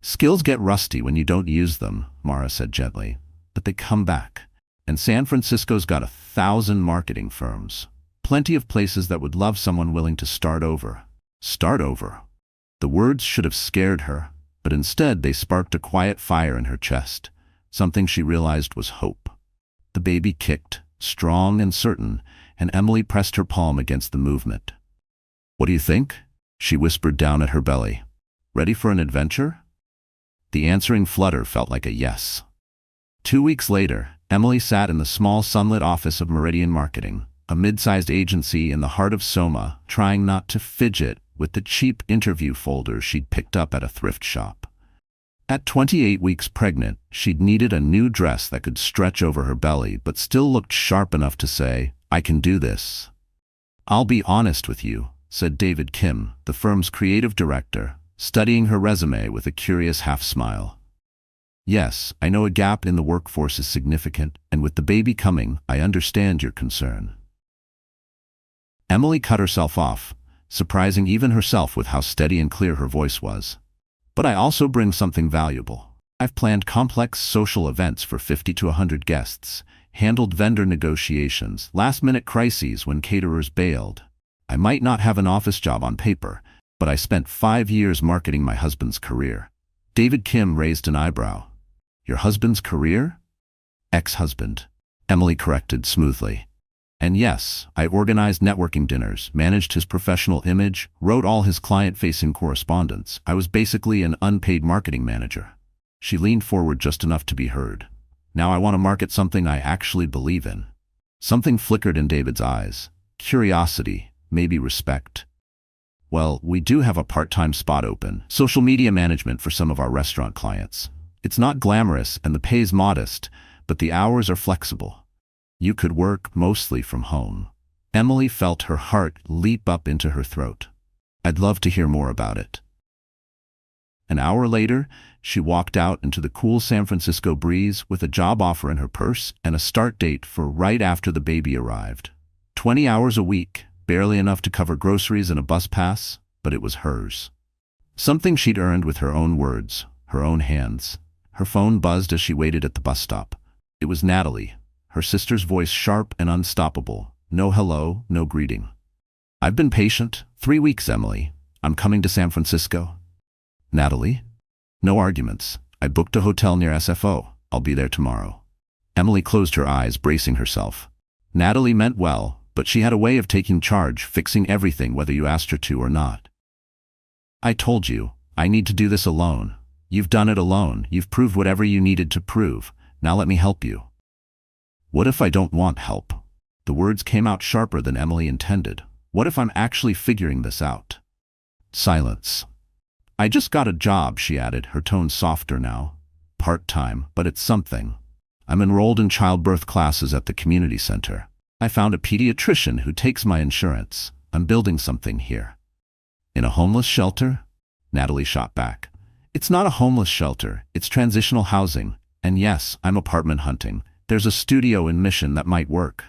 "Skills get rusty when you don't use them," Mara said gently, "but they come back. And San Francisco's got 1,000 marketing firms. Plenty of places that would love someone willing to start over." Start over. The words should have scared her, but instead they sparked a quiet fire in her chest, something she realized was hope. The baby kicked, strong and certain, and Emily pressed her palm against the movement. "What do you think?" she whispered down at her belly. "Ready for an adventure?" The answering flutter felt like a yes. 2 weeks later, Emily sat in the small sunlit office of Meridian Marketing, a mid-sized agency in the heart of Soma, trying not to fidget with the cheap interview folders she'd picked up at a thrift shop. At 28 weeks pregnant, she'd needed a new dress that could stretch over her belly but still looked sharp enough to say, "I can do this." "I'll be honest with you," said David Kim, the firm's creative director, studying her resume with a curious half-smile. "Yes, I know a gap in the workforce is significant, and with the baby coming, I understand your concern." Emily cut herself off, surprising even herself with how steady and clear her voice was. "But I also bring something valuable. I've planned complex social events for 50 to 100 guests, handled vendor negotiations, last-minute crises when caterers bailed. I might not have an office job on paper, but I spent 5 years marketing my husband's career." David Kim raised an eyebrow. "Your husband's career?" "Ex-husband," Emily corrected smoothly. "And yes, I organized networking dinners, managed his professional image, wrote all his client-facing correspondence. I was basically an unpaid marketing manager." She leaned forward just enough to be heard. "Now I want to market something I actually believe in." Something flickered in David's eyes. Curiosity, maybe respect. "Well, we do have a part-time spot open. Social media management for some of our restaurant clients. It's not glamorous and the pay's modest, but the hours are flexible. You could work mostly from home." Emily felt her heart leap up into her throat. "I'd love to hear more about it." An hour later, she walked out into the cool San Francisco breeze with a job offer in her purse and a start date for right after the baby arrived. 20 hours a week, barely enough to cover groceries and a bus pass, but it was hers. Something she'd earned with her own words, her own hands. Her phone buzzed as she waited at the bus stop. It was Natalie, her sister's voice sharp and unstoppable. No hello, no greeting. "I've been patient. 3 weeks, Emily. I'm coming to San Francisco." "Natalie?" "No arguments. I booked a hotel near SFO. I'll be there tomorrow." Emily closed her eyes, bracing herself. Natalie meant well, but she had a way of taking charge, fixing everything whether you asked her to or not. "I told you, I need to do this alone. You've done it alone. You've proved whatever you needed to prove. Now let me help you." "What if I don't want help?" The words came out sharper than Emily intended. "What if I'm actually figuring this out?" Silence. "I just got a job," she added, her tone softer now. part-time, but it's something. I'm enrolled in childbirth classes at the community center. I found a pediatrician who takes my insurance. I'm building something here." "In a homeless shelter?" Natalie shot back. "It's not a homeless shelter, it's transitional housing. And yes, I'm apartment hunting. There's a studio in Mission that might work."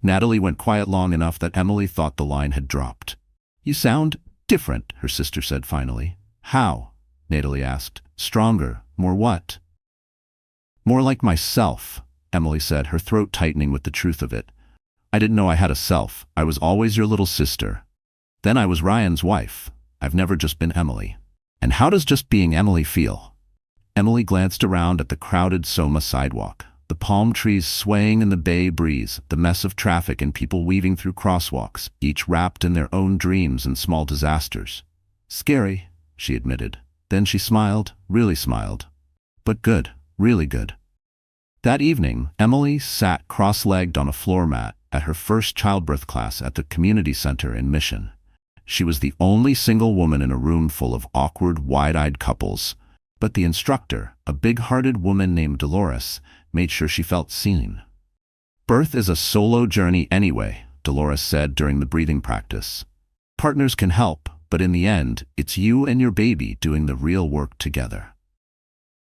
Natalie went quiet long enough that Emily thought the line had dropped. "You sound different," her sister said finally. "How?" Natalie asked. "Stronger. More what?" "More like myself," Emily said, her throat tightening with the truth of it. "I didn't know I had a self. I was always your little sister. Then I was Ryan's wife. I've never just been Emily." "And how does just being Emily feel?" Emily glanced around at the crowded Soma sidewalk, the palm trees swaying in the bay breeze, the mess of traffic and people weaving through crosswalks, each wrapped in their own dreams and small disasters. "Scary," she admitted. Then she smiled, really smiled. "But good, really good." That evening, Emily sat cross-legged on a floor mat at her first childbirth class at the community center in Mission. She was the only single woman in a room full of awkward, wide-eyed couples, but the instructor, a big-hearted woman named Dolores, made sure she felt seen. "Birth is a solo journey anyway," Dolores said during the breathing practice. "Partners can help, but in the end, it's you and your baby doing the real work together."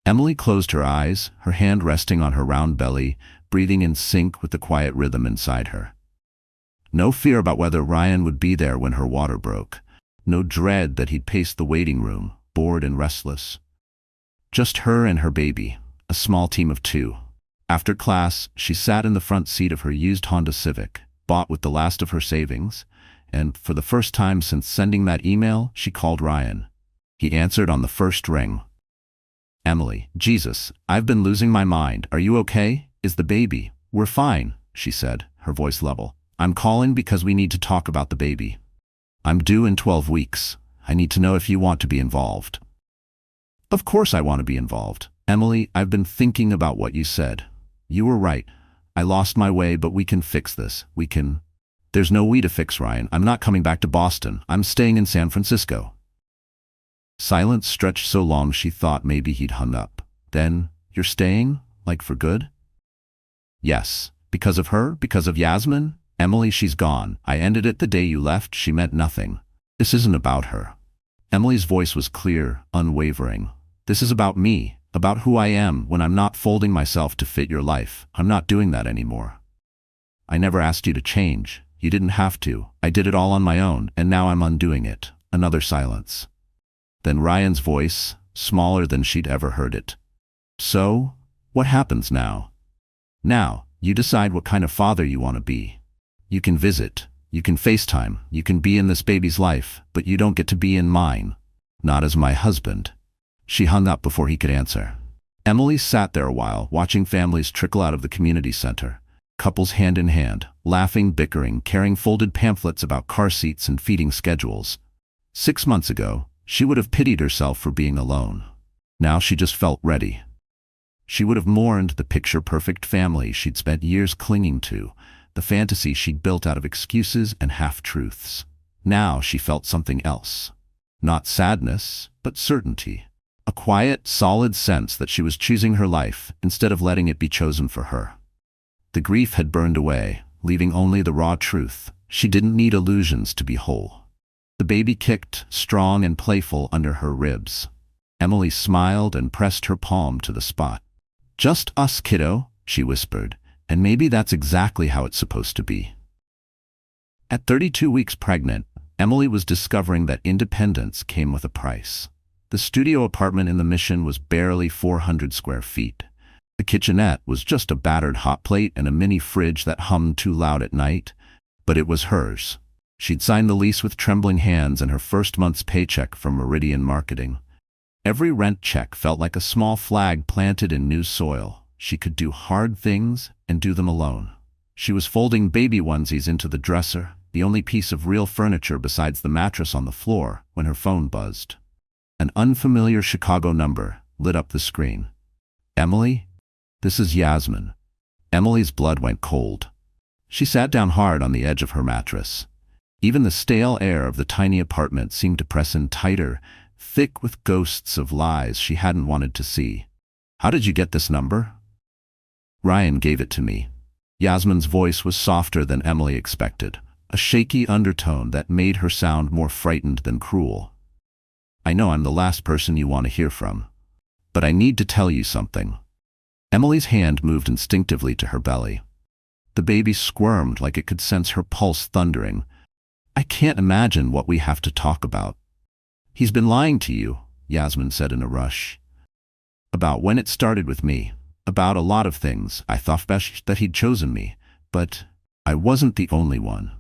Emily closed her eyes, her hand resting on her round belly, breathing in sync with the quiet rhythm inside her. No fear about whether Ryan would be there when her water broke. No dread that he'd pace the waiting room, bored and restless. Just her and her baby, a small team of two. After class, she sat in the front seat of her used Honda Civic, bought with the last of her savings, and for the first time since sending that email, she called Ryan. He answered on the first ring. "Emily, Jesus, I've been losing my mind. Are you okay? Is the baby?" "We're fine," she said, her voice level. "I'm calling because we need to talk about the baby. I'm due in 12 weeks. I need to know if you want to be involved." "Of course I want to be involved. Emily, I've been thinking about what you said. You were right. I lost my way, but we can fix this. We can." "There's no we to fix, Ryan. I'm not coming back to Boston. I'm staying in San Francisco." Silence stretched so long she thought maybe he'd hung up. Then, "You're staying? Like for good?" "Yes. Because of her? Because of Yasmin? Emily, she's gone. I ended it the day you left. She meant nothing. This isn't about her." Emily's voice was clear, unwavering. "This is about me, about who I am when I'm not folding myself to fit your life. I'm not doing that anymore. I never asked you to change. You didn't have to. I did it all on my own, and now I'm undoing it." Another silence. Then Ryan's voice, smaller than she'd ever heard it. "So, what happens now?" "Now, you decide what kind of father you want to be. You can visit, you can FaceTime, you can be in this baby's life, but you don't get to be in mine. Not as my husband." She hung up before he could answer. Emily sat there a while, watching families trickle out of the community center. Couples hand in hand, laughing, bickering, carrying folded pamphlets about car seats and feeding schedules. 6 months ago, she would have pitied herself for being alone. Now she just felt ready. She would have mourned the picture-perfect family she'd spent years clinging to, the fantasy she'd built out of excuses and half-truths. Now she felt something else. Not sadness, but certainty. A quiet, solid sense that she was choosing her life instead of letting it be chosen for her. The grief had burned away, leaving only the raw truth. She didn't need illusions to be whole. The baby kicked, strong and playful, under her ribs. Emily smiled and pressed her palm to the spot. "Just us, kiddo," she whispered, "and maybe that's exactly how it's supposed to be." At 32 weeks pregnant, Emily was discovering that independence came with a price. The studio apartment in the Mission was barely 400 square feet. The kitchenette was just a battered hot plate and a mini fridge that hummed too loud at night, but it was hers. She'd signed the lease with trembling hands and her first month's paycheck from Meridian Marketing. Every rent check felt like a small flag planted in new soil. She could do hard things and do them alone. She was folding baby onesies into the dresser, the only piece of real furniture besides the mattress on the floor, when her phone buzzed. An unfamiliar Chicago number lit up the screen. "Emily? This is Yasmin." Emily's blood went cold. She sat down hard on the edge of her mattress. Even the stale air of the tiny apartment seemed to press in tighter, thick with ghosts of lies she hadn't wanted to see. How did you get this number? Ryan gave it to me. Yasmin's voice was softer than Emily expected, a shaky undertone that made her sound more frightened than cruel. I know I'm the last person you want to hear from, but I need to tell you something. Emily's hand moved instinctively to her belly. The baby squirmed like it could sense her pulse thundering. I can't imagine what we have to talk about. He's been lying to you, Yasmin said in a rush. About when it started with me. About a lot of things. I thought best that he'd chosen me, but I wasn't the only one.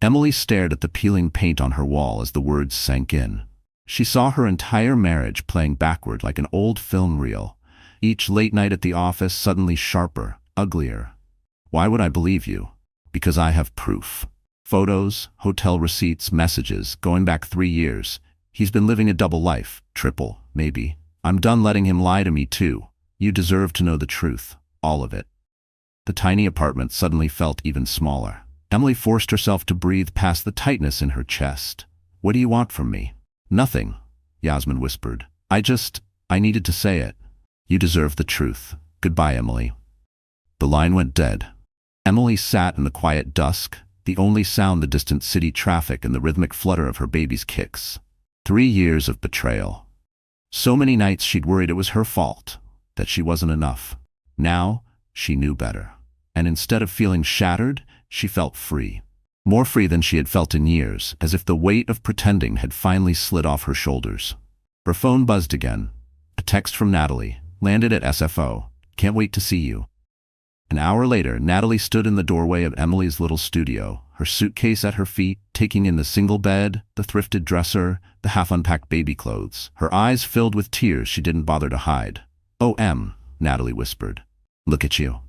Emily stared at the peeling paint on her wall as the words sank in. She saw her entire marriage playing backward like an old film reel, each late night at the office suddenly sharper, uglier. Why would I believe you? Because I have proof. Photos, hotel receipts, messages, going back 3 years. He's been living a double life, triple, maybe. I'm done letting him lie to me too. You deserve to know the truth, all of it. The tiny apartment suddenly felt even smaller. Emily forced herself to breathe past the tightness in her chest. What do you want from me? Nothing, Yasmin whispered. I needed to say it. You deserve the truth. Goodbye, Emily. The line went dead. Emily sat in the quiet dusk, the only sound the distant city traffic and the rhythmic flutter of her baby's kicks. 3 years of betrayal. So many nights she'd worried it was her fault, that she wasn't enough. Now, she knew better. And instead of feeling shattered, she felt free. More free than she had felt in years, as if the weight of pretending had finally slid off her shoulders. Her phone buzzed again. A text from Natalie. Landed at SFO. Can't wait to see you. An hour later, Natalie stood in the doorway of Emily's little studio, her suitcase at her feet, taking in the single bed, the thrifted dresser, the half-unpacked baby clothes. Her eyes filled with tears she didn't bother to hide. Oh, Em, Natalie whispered. Look at you.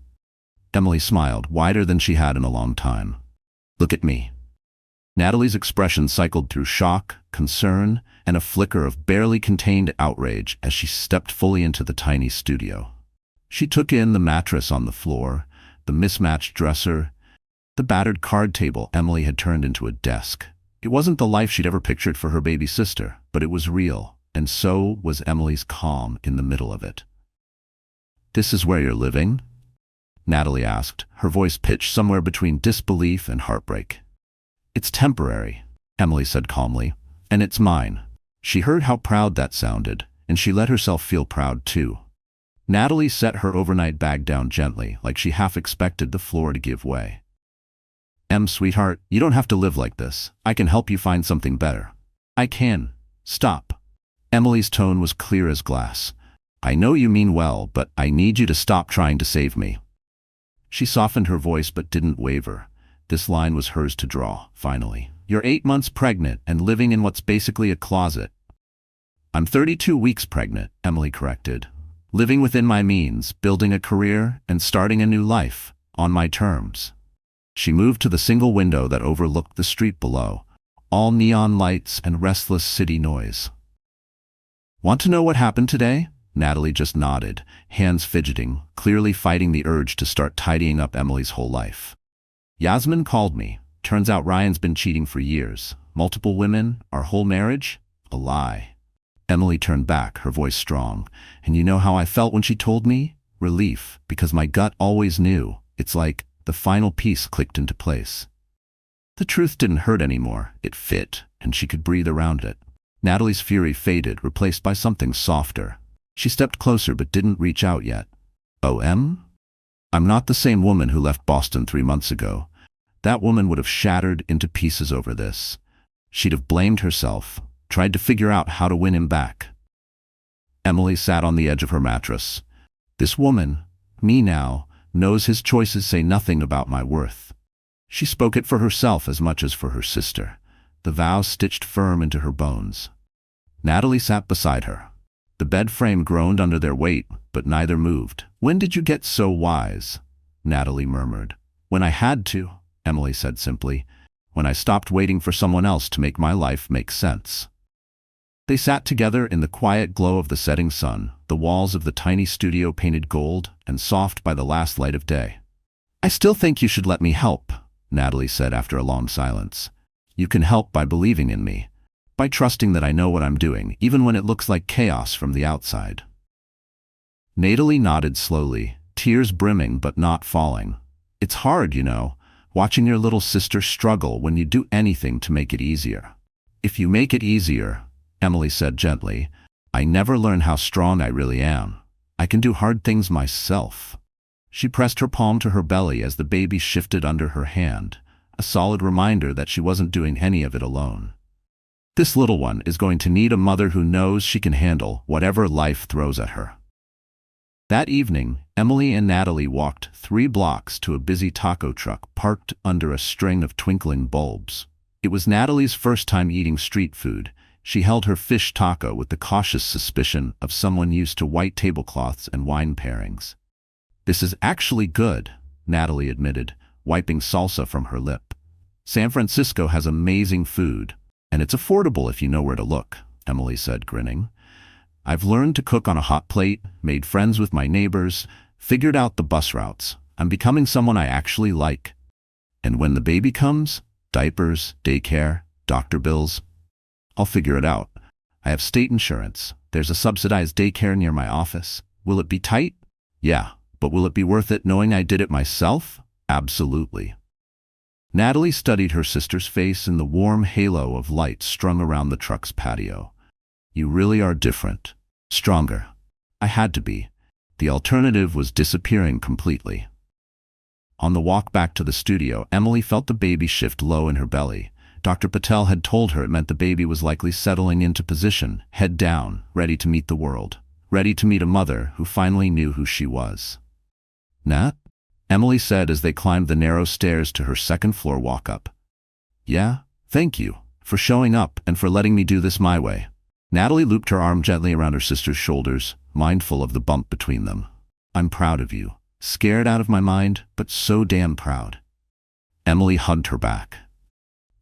Emily smiled, wider than she had in a long time. Look at me. Natalie's expression cycled through shock, concern, and a flicker of barely contained outrage as she stepped fully into the tiny studio. She took in the mattress on the floor, the mismatched dresser, the battered card table Emily had turned into a desk. It wasn't the life she'd ever pictured for her baby sister, but it was real, and so was Emily's calm in the middle of it. This is where you're living? Natalie asked, her voice pitched somewhere between disbelief and heartbreak. It's temporary, Emily said calmly, and it's mine. She heard how proud that sounded, and she let herself feel proud too. Natalie set her overnight bag down gently, like she half expected the floor to give way. Em, sweetheart, you don't have to live like this. I can help you find something better. I can. Stop. Emily's tone was clear as glass. I know you mean well, but I need you to stop trying to save me. She softened her voice but didn't waver. This line was hers to draw, finally. You're 8 months pregnant and living in what's basically a closet. I'm 32 weeks pregnant, Emily corrected. Living within my means, building a career, and starting a new life, on my terms. She moved to the single window that overlooked the street below, all neon lights and restless city noise. Want to know what happened today? Natalie just nodded, hands fidgeting, clearly fighting the urge to start tidying up Emily's whole life. Yasmin called me. Turns out Ryan's been cheating for years. Multiple women, our whole marriage? A lie. Emily turned back, her voice strong. And you know how I felt when she told me? Relief, because my gut always knew. It's like the final piece clicked into place. The truth didn't hurt anymore. It fit, and she could breathe around it. Natalie's fury faded, replaced by something softer. She stepped closer but didn't reach out yet. Oh, Em? I'm not the same woman who left Boston 3 months ago. That woman would have shattered into pieces over this. She'd have blamed herself, tried to figure out how to win him back. Emily sat on the edge of her mattress. This woman, me now, knows his choices say nothing about my worth. She spoke it for herself as much as for her sister, the vow stitched firm into her bones. Natalie sat beside her. The bed frame groaned under their weight, but neither moved. When did you get so wise? Natalie murmured. When I had to, Emily said simply. When I stopped waiting for someone else to make my life make sense. They sat together in the quiet glow of the setting sun, the walls of the tiny studio painted gold and soft by the last light of day. I still think you should let me help, Natalie said after a long silence. You can help by believing in me, by trusting that I know what I'm doing, even when it looks like chaos from the outside. Natalie nodded slowly, tears brimming but not falling. It's hard, watching your little sister struggle when you do anything to make it easier. If you make it easier, Emily said gently, I never learn how strong I really am. I can do hard things myself. She pressed her palm to her belly as the baby shifted under her hand, a solid reminder that she wasn't doing any of it alone. This little one is going to need a mother who knows she can handle whatever life throws at her. That evening, Emily and Natalie walked 3 blocks to a busy taco truck parked under a string of twinkling bulbs. It was Natalie's first time eating street food. She held her fish taco with the cautious suspicion of someone used to white tablecloths and wine pairings. This is actually good, Natalie admitted, wiping salsa from her lip. San Francisco has amazing food, and it's affordable if you know where to look, Emily said, grinning. I've learned to cook on a hot plate, made friends with my neighbors, figured out the bus routes. I'm becoming someone I actually like. And when the baby comes, diapers, daycare, doctor bills, I'll figure it out. I have state insurance. There's a subsidized daycare near my office. Will it be tight? Yeah, but will it be worth it knowing I did it myself? Absolutely. Natalie studied her sister's face in the warm halo of light strung around the truck's patio. You really are different. Stronger. I had to be. The alternative was disappearing completely. On the walk back to the studio, Emily felt the baby shift low in her belly. Dr. Patel had told her it meant the baby was likely settling into position, head down, ready to meet the world, ready to meet a mother who finally knew who she was. Nat? Emily said as they climbed the narrow stairs to her 2nd floor walk-up. Yeah, thank you for showing up and for letting me do this my way. Natalie looped her arm gently around her sister's shoulders, mindful of the bump between them. I'm proud of you. Scared out of my mind, but so damn proud. Emily hugged her back.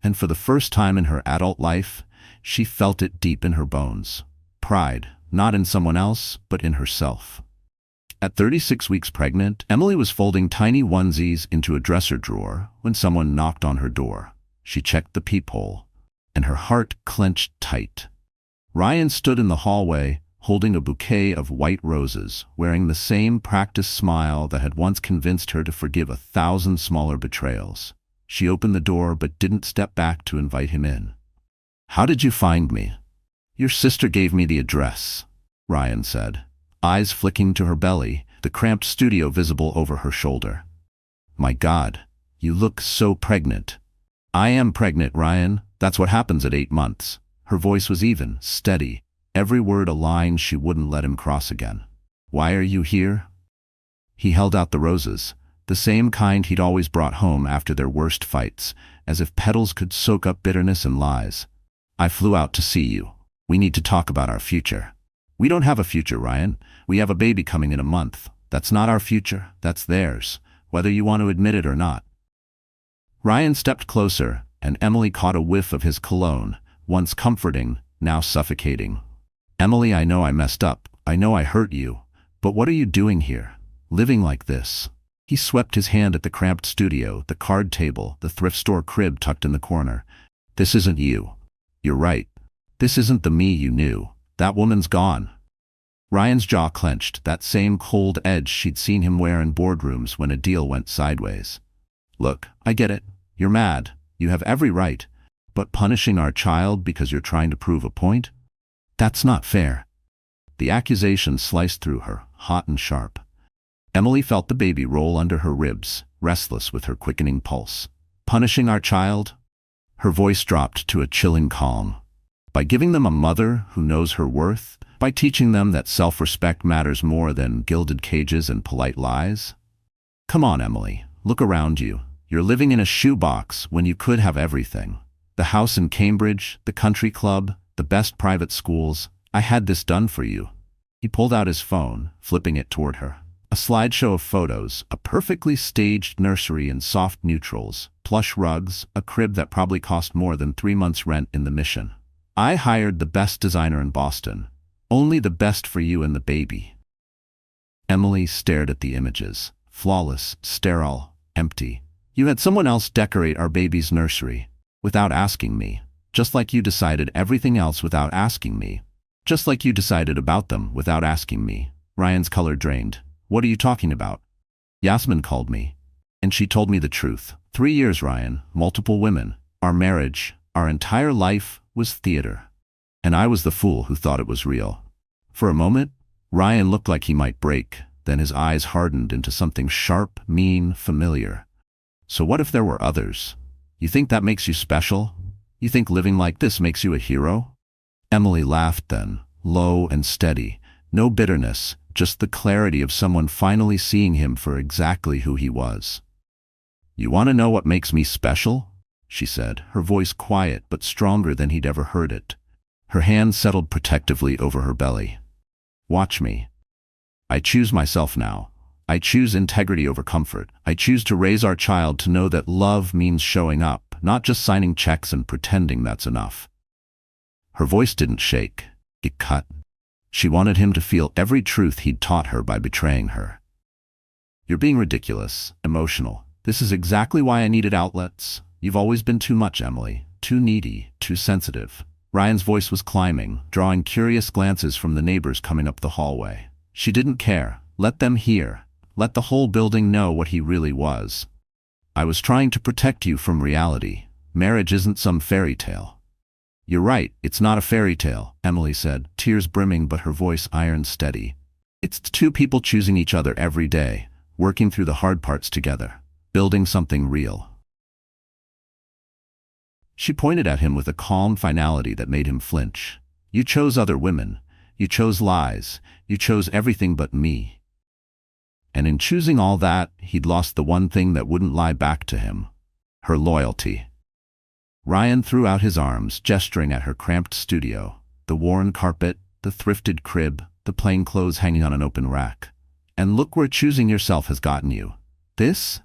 And for the first time in her adult life, she felt it deep in her bones. Pride, not in someone else, but in herself. At 36 weeks pregnant, Emily was folding tiny onesies into a dresser drawer when someone knocked on her door. She checked the peephole, and her heart clenched tight. Ryan stood in the hallway, holding a bouquet of white roses, wearing the same practiced smile that had once convinced her to forgive 1,000 smaller betrayals. She opened the door but didn't step back to invite him in. How did you find me? Your sister gave me the address, Ryan said, eyes flicking to her belly, the cramped studio visible over her shoulder. My God, you look so pregnant. I am pregnant, Ryan. That's what happens at 8 months. Her voice was even, steady, every word a line she wouldn't let him cross again. Why are you here? He held out the roses, the same kind he'd always brought home after their worst fights, as if petals could soak up bitterness and lies. I flew out to see you. We need to talk about our future. We don't have a future, Ryan. We have a baby coming in a month. That's not our future, that's theirs, whether you want to admit it or not. Ryan stepped closer, and Emily caught a whiff of his cologne, once comforting, now suffocating. Emily, I know I messed up. I know I hurt you. But what are you doing here? Living like this? He swept his hand at the cramped studio, the card table, the thrift store crib tucked in the corner. This isn't you. You're right. This isn't the me you knew. That woman's gone. Ryan's jaw clenched, that same cold edge she'd seen him wear in boardrooms when a deal went sideways. Look, I get it. You're mad. You have every right. But punishing our child because you're trying to prove a point? That's not fair. The accusation sliced through her, hot and sharp. Emily felt the baby roll under her ribs, restless with her quickening pulse. Punishing our child? Her voice dropped to a chilling calm. By giving them a mother who knows her worth? By teaching them that self-respect matters more than gilded cages and polite lies? Come on, Emily. Look around you. You're living in a shoebox when you could have everything. The house in Cambridge, the country club, the best private schools. I had this done for you. He pulled out his phone, flipping it toward her. A slideshow of photos, a perfectly staged nursery in soft neutrals, plush rugs, a crib that probably cost more than 3 months' rent in the Mission. I hired the best designer in Boston. Only the best for you and the baby. Emily stared at the images. Flawless, sterile, empty. You had someone else decorate our baby's nursery. Without asking me. Just like you decided everything else without asking me. Just like you decided about them without asking me. Ryan's color drained. What are you talking about? Yasmin called me. And she told me the truth. 3 years, Ryan, multiple women. Our marriage, our entire life was theater. And I was the fool who thought it was real. For a moment, Ryan looked like he might break. Then his eyes hardened into something sharp, mean, familiar. So what if there were others? You think that makes you special? You think living like this makes you a hero? Emily laughed then, low and steady. No bitterness, just the clarity of someone finally seeing him for exactly who he was. You want to know what makes me special? She said, her voice quiet but stronger than he'd ever heard it. Her hand settled protectively over her belly. Watch me. I choose myself now. I choose integrity over comfort. I choose to raise our child to know that love means showing up, not just signing checks and pretending that's enough. Her voice didn't shake. It cut. She wanted him to feel every truth he'd taught her by betraying her. You're being ridiculous, emotional. This is exactly why I needed outlets. You've always been too much, Emily. Too needy, too sensitive. Ryan's voice was climbing, drawing curious glances from the neighbors coming up the hallway. She didn't care. Let them hear. Let the whole building know what he really was. I was trying to protect you from reality. Marriage isn't some fairy tale. You're right, it's not a fairy tale, Emily said, tears brimming but her voice iron steady. It's two people choosing each other every day, working through the hard parts together, building something real. She pointed at him with a calm finality that made him flinch. You chose other women. You chose lies. You chose everything but me. And in choosing all that, he'd lost the one thing that wouldn't lie back to him. Her loyalty. Ryan threw out his arms, gesturing at her cramped studio, the worn carpet, the thrifted crib, the plain clothes hanging on an open rack. And look where choosing yourself has gotten you. This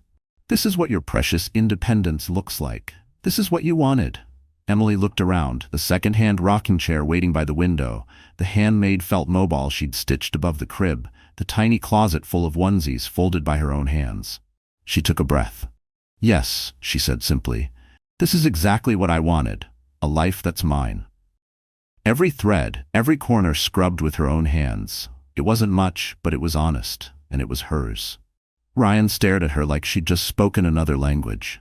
is what your precious independence looks like. This is what you wanted. Emily looked around, the second-hand rocking chair waiting by the window, the handmade felt mobile she'd stitched above the crib, the tiny closet full of onesies folded by her own hands. She took a breath. Yes, she said simply. This is exactly what I wanted. A life that's mine. Every thread, every corner scrubbed with her own hands. It wasn't much, but it was honest, and it was hers. Ryan stared at her like she'd just spoken another language.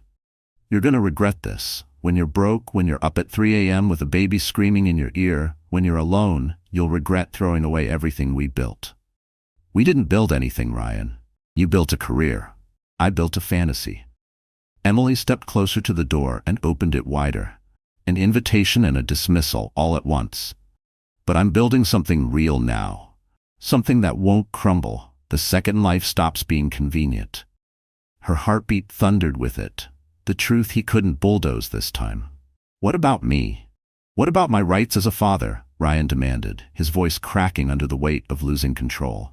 You're gonna regret this. When you're broke, when you're up at 3 a.m. with a baby screaming in your ear, when you're alone, you'll regret throwing away everything we built. We didn't build anything, Ryan. You built a career. I built a fantasy. Emily stepped closer to the door and opened it wider. An invitation and a dismissal all at once. But I'm building something real now. Something that won't crumble the second life stops being convenient. Her heartbeat thundered with it. The truth he couldn't bulldoze this time. What about me? What about my rights as a father? Ryan demanded, his voice cracking under the weight of losing control.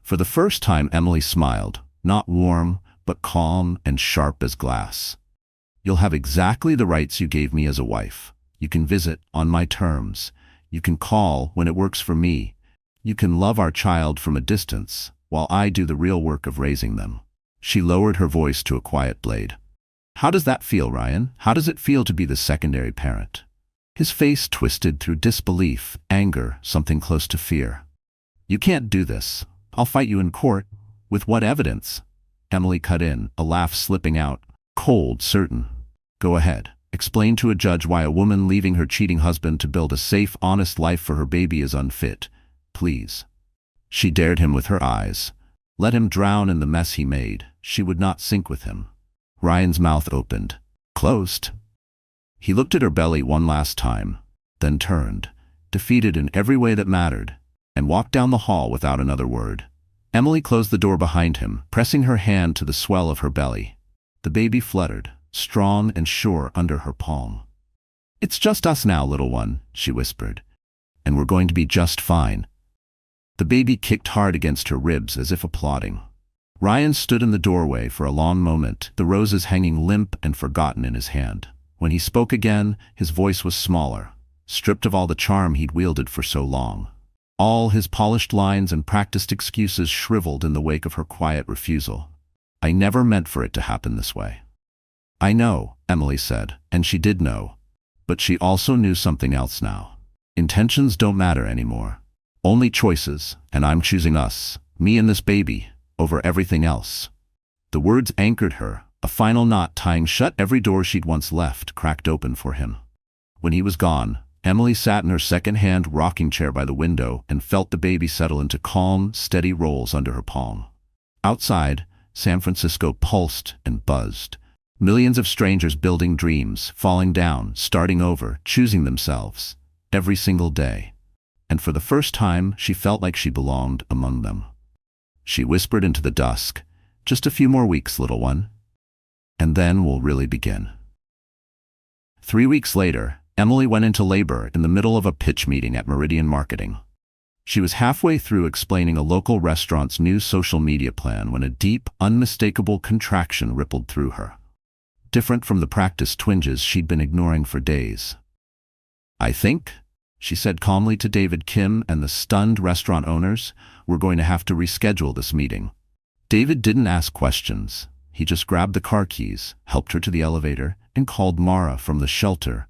For the first time, Emily smiled, not warm, but calm and sharp as glass. You'll have exactly the rights you gave me as a wife. You can visit on my terms. You can call when it works for me. You can love our child from a distance, while I do the real work of raising them. She lowered her voice to a quiet blade. How does that feel, Ryan? How does it feel to be the secondary parent? His face twisted through disbelief, anger, something close to fear. You can't do this. I'll fight you in court. With what evidence? Emily cut in, a laugh slipping out. Cold, certain. Go ahead. Explain to a judge why a woman leaving her cheating husband to build a safe, honest life for her baby is unfit. Please. She dared him with her eyes. Let him drown in the mess he made. She would not sink with him. Ryan's mouth opened. Closed. He looked at her belly one last time, then turned, defeated in every way that mattered, and walked down the hall without another word. Emily closed the door behind him, pressing her hand to the swell of her belly. The baby fluttered, strong and sure under her palm. It's just us now, little one, she whispered. And we're going to be just fine. The baby kicked hard against her ribs as if applauding. Ryan stood in the doorway for a long moment, the roses hanging limp and forgotten in his hand. When he spoke again, his voice was smaller, stripped of all the charm he'd wielded for so long. All his polished lines and practiced excuses shriveled in the wake of her quiet refusal. I never meant for it to happen this way. I know, Emily said, and she did know. But she also knew something else now. Intentions don't matter anymore. Only choices, and I'm choosing us, me and this baby, over everything else. The words anchored her, a final knot tying shut every door she'd once left cracked open for him. When he was gone, Emily sat in her second-hand rocking chair by the window and felt the baby settle into calm, steady rolls under her palm. Outside, San Francisco pulsed and buzzed. Millions of strangers building dreams, falling down, starting over, choosing themselves, every single day. And for the first time, she felt like she belonged among them. She whispered into the dusk, "Just a few more weeks, little one. And then we'll really begin." 3 weeks later, Emily went into labor in the middle of a pitch meeting at Meridian Marketing. She was halfway through explaining a local restaurant's new social media plan when a deep, unmistakable contraction rippled through her. Different from the practiced twinges she'd been ignoring for days. "I think," she said calmly to David Kim and the stunned restaurant owners, "we're going to have to reschedule this meeting." David didn't ask questions. He just grabbed the car keys, helped her to the elevator, and called Mara from the shelter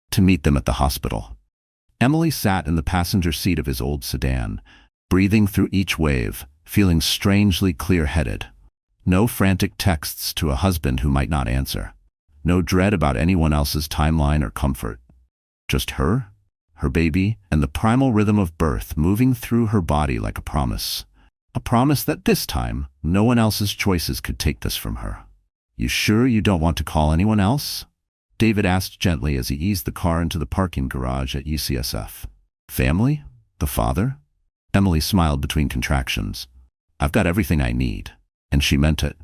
to meet them at the hospital. Emily sat in the passenger seat of his old sedan, breathing through each wave, feeling strangely clear-headed. No frantic texts to a husband who might not answer. No dread about anyone else's timeline or comfort. Just her baby, and the primal rhythm of birth moving through her body like a promise. A promise that this time, no one else's choices could take this from her. "You sure you don't want to call anyone else?" David asked gently as he eased the car into the parking garage at UCSF. "Family? The father?" Emily smiled between contractions. "I've got everything I need." And she meant it.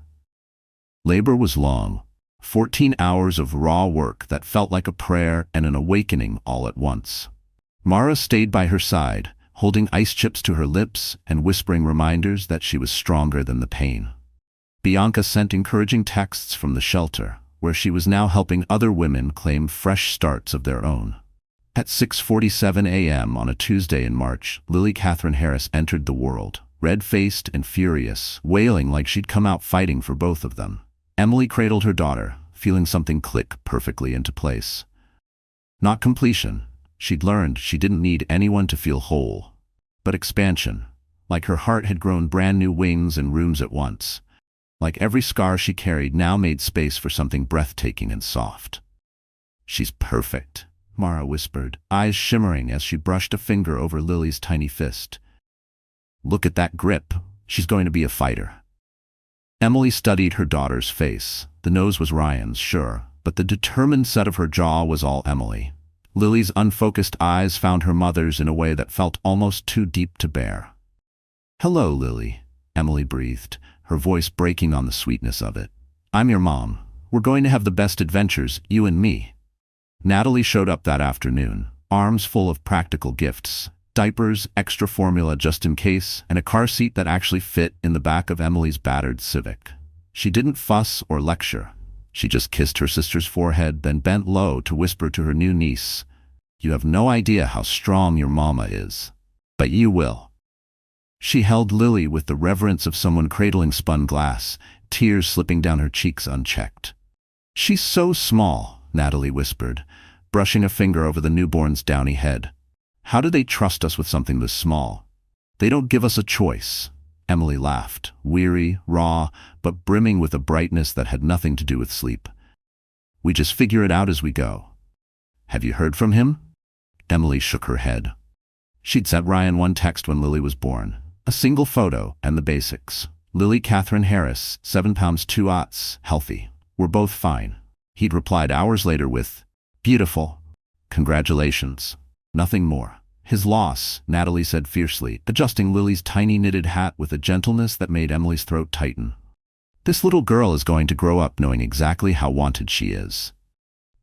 Labor was long. 14 hours of raw work that felt like a prayer and an awakening all at once. Mara stayed by her side, holding ice chips to her lips and whispering reminders that she was stronger than the pain. Bianca sent encouraging texts from the shelter, where she was now helping other women claim fresh starts of their own. At 6:47 a.m. on a Tuesday in March, Lily Catherine Harris entered the world, red-faced and furious, wailing like she'd come out fighting for both of them. Emily cradled her daughter, feeling something click perfectly into place. Not completion. She'd learned she didn't need anyone to feel whole, but expansion, like her heart had grown brand new wings and rooms at once. Like every scar she carried now made space for something breathtaking and soft. "She's perfect," Mara whispered, eyes shimmering as she brushed a finger over Lily's tiny fist. "Look at that grip. She's going to be a fighter." Emily studied her daughter's face. The nose was Ryan's, sure, but the determined set of her jaw was all Emily. Lily's unfocused eyes found her mother's in a way that felt almost too deep to bear. "Hello, Lily," Emily breathed, her voice breaking on the sweetness of it. "I'm your mom. We're going to have the best adventures, you and me." Natalie showed up that afternoon, arms full of practical gifts, diapers, extra formula just in case, and a car seat that actually fit in the back of Emily's battered Civic. She didn't fuss or lecture. She just kissed her sister's forehead, then bent low to whisper to her new niece, "You have no idea how strong your mama is. But you will." She held Lily with the reverence of someone cradling spun glass, tears slipping down her cheeks unchecked. "She's so small," Natalie whispered, brushing a finger over the newborn's downy head. "How do they trust us with something this small? They don't give us a choice." Emily laughed, weary, raw, but brimming with a brightness that had nothing to do with sleep. "We just figure it out as we go." "Have you heard from him?" Emily shook her head. She'd sent Ryan one text when Lily was born. A single photo and the basics. Lily Catherine Harris, 7 pounds 2 ounces, healthy. "We're both fine." He'd replied hours later with, "Beautiful. Congratulations." Nothing more. "His loss," Natalie said fiercely, adjusting Lily's tiny knitted hat with a gentleness that made Emily's throat tighten. "This little girl is going to grow up knowing exactly how wanted she is."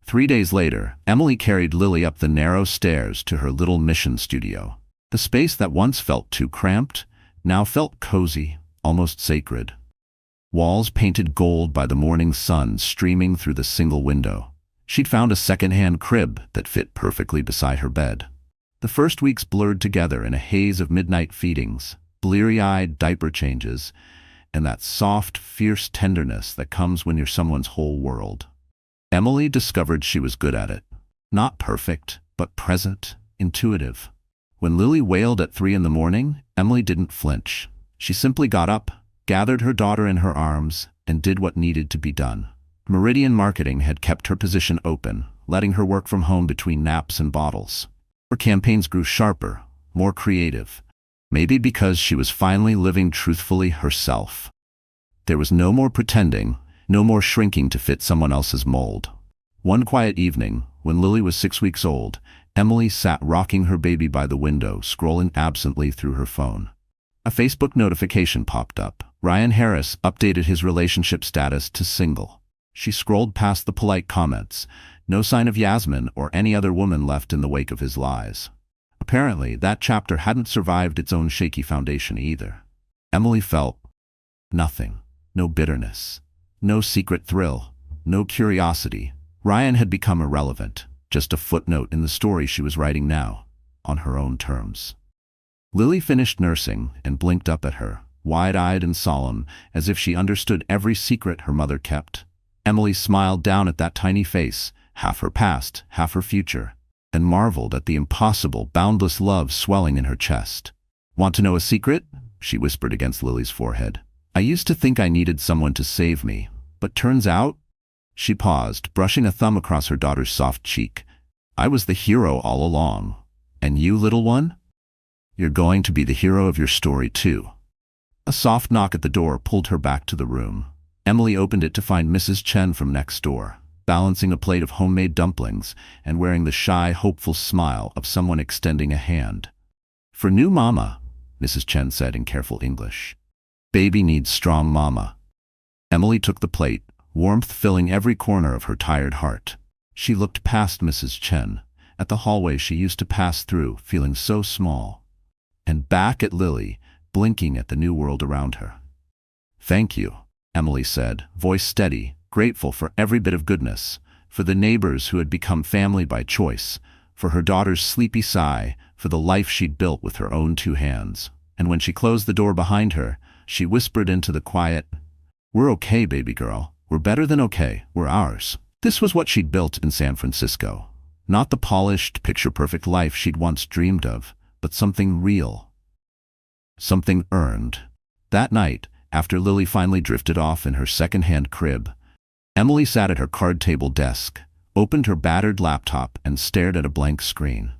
3 days later, Emily carried Lily up the narrow stairs to her little mission studio. The space that once felt too cramped now felt cozy, almost sacred. Walls painted gold by the morning sun streaming through the single window. She'd found a second-hand crib that fit perfectly beside her bed. The first weeks blurred together in a haze of midnight feedings, bleary-eyed diaper changes, and that soft, fierce tenderness that comes when you're someone's whole world. Emily discovered she was good at it. Not perfect, but present, intuitive. When Lily wailed at 3 in the morning, Emily didn't flinch. She simply got up, gathered her daughter in her arms, and did what needed to be done. Meridian Marketing had kept her position open, letting her work from home between naps and bottles. Her campaigns grew sharper, more creative, maybe because she was finally living truthfully herself. There was no more pretending, no more shrinking to fit someone else's mold. One quiet evening, when Lily was 6 weeks old, Emily sat rocking her baby by the window, scrolling absently through her phone. A Facebook notification popped up. Ryan Harris updated his relationship status to single. She scrolled past the polite comments. No sign of Yasmin or any other woman left in the wake of his lies. Apparently, that chapter hadn't survived its own shaky foundation either. Emily felt nothing. No bitterness. No secret thrill. No curiosity. Ryan had become irrelevant, just a footnote in the story she was writing now, on her own terms. Lily finished nursing and blinked up at her, wide-eyed and solemn, as if she understood every secret her mother kept. Emily smiled down at that tiny face, half her past, half her future, and marveled at the impossible, boundless love swelling in her chest. "Want to know a secret?" she whispered against Lily's forehead. "I used to think I needed someone to save me, but turns out—" She paused, brushing a thumb across her daughter's soft cheek. "I was the hero all along. And you, little one? You're going to be the hero of your story, too." A soft knock at the door pulled her back to the room. Emily opened it to find Mrs. Chen from next door, balancing a plate of homemade dumplings and wearing the shy, hopeful smile of someone extending a hand. "For new mama," Mrs. Chen said in careful English. "Baby needs strong mama." Emily took the plate, warmth filling every corner of her tired heart. She looked past Mrs. Chen, at the hallway she used to pass through, feeling so small, and back at Lily, blinking at the new world around her. "Thank you," Emily said, voice steady, grateful for every bit of goodness, for the neighbors who had become family by choice, for her daughter's sleepy sigh, for the life she'd built with her own 2 hands. And when she closed the door behind her, she whispered into the quiet, "We're okay, baby girl. We're better than okay. We're ours." This was what she'd built in San Francisco. Not the polished, picture-perfect life she'd once dreamed of, but something real. Something earned. That night, after Lily finally drifted off in her second-hand crib, Emily sat at her card table desk, opened her battered laptop, and stared at a blank screen.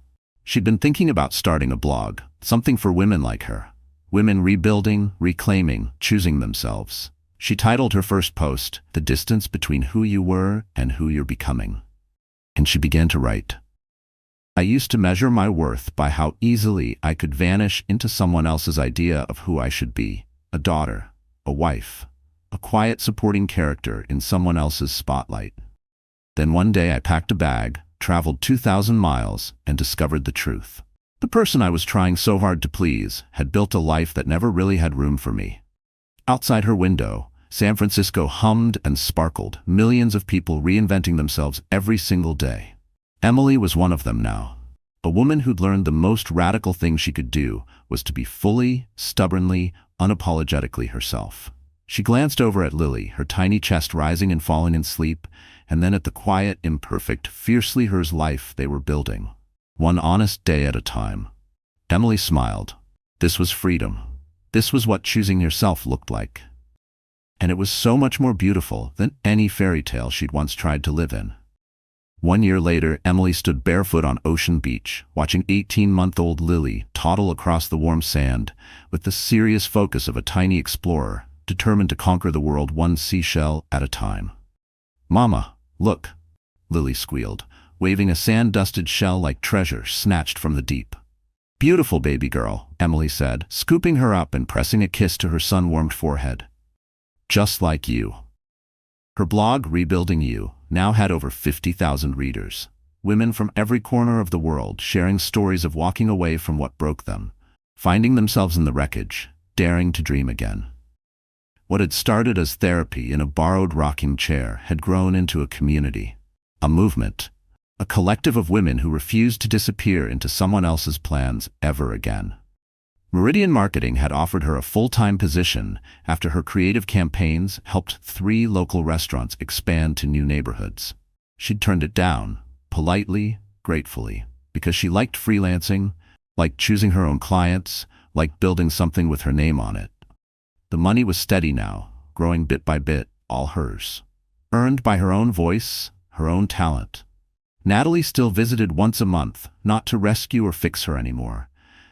She'd been thinking about starting a blog, something for women like her. Women rebuilding, reclaiming, choosing themselves. She titled her first post, "The Distance Between Who You Were and Who You're Becoming." And she began to write. "I used to measure my worth by how easily I could vanish into someone else's idea of who I should be. A daughter, a wife, a quiet supporting character in someone else's spotlight. Then one day I packed a bag, traveled 2,000 miles, and discovered the truth. The person I was trying so hard to please had built a life that never really had room for me." Outside her window, San Francisco hummed and sparkled, millions of people reinventing themselves every single day. Emily was one of them now. A woman who'd learned the most radical thing she could do was to be fully, stubbornly, unapologetically herself. She glanced over at Lily, her tiny chest rising and falling in sleep, and then at the quiet, imperfect, fiercely hers life they were building. One honest day at a time. Emily smiled. This was freedom. This was what choosing yourself looked like. And it was so much more beautiful than any fairy tale she'd once tried to live in. 1 year later, Emily stood barefoot on Ocean Beach, watching 18-month-old Lily toddle across the warm sand with the serious focus of a tiny explorer, determined to conquer the world one seashell at a time. "Mama, look," Lily squealed, waving a sand-dusted shell like treasure snatched from the deep. "Beautiful baby girl," Emily said, scooping her up and pressing a kiss to her sun-warmed forehead. "Just like you." Her blog, Rebuilding You, now had over 50,000 readers. Women from every corner of the world sharing stories of walking away from what broke them, finding themselves in the wreckage, daring to dream again. What had started as therapy in a borrowed rocking chair had grown into a community, a movement, a collective of women who refused to disappear into someone else's plans ever again. Meridian Marketing had offered her a full-time position after her creative campaigns helped 3 local restaurants expand to new neighborhoods. She'd turned it down, politely, gratefully, because she liked freelancing, like choosing her own clients, like building something with her name on it. The money was steady now, growing bit by bit, all hers. Earned by her own voice, her own talent. Natalie still visited once a month, not to rescue or fix her anymore,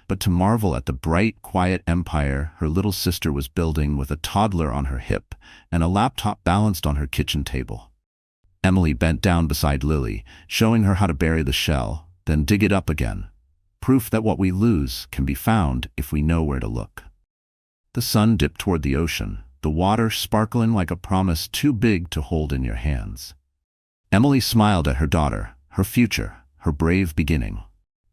but to marvel at the bright, quiet empire her little sister was building with a toddler on her hip and a laptop balanced on her kitchen table. Emily bent down beside Lily, showing her how to bury the shell, then dig it up again. Proof that what we lose can be found if we know where to look. The sun dipped toward the ocean, the water sparkling like a promise too big to hold in your hands. Emily smiled at her daughter, her future, her brave beginning.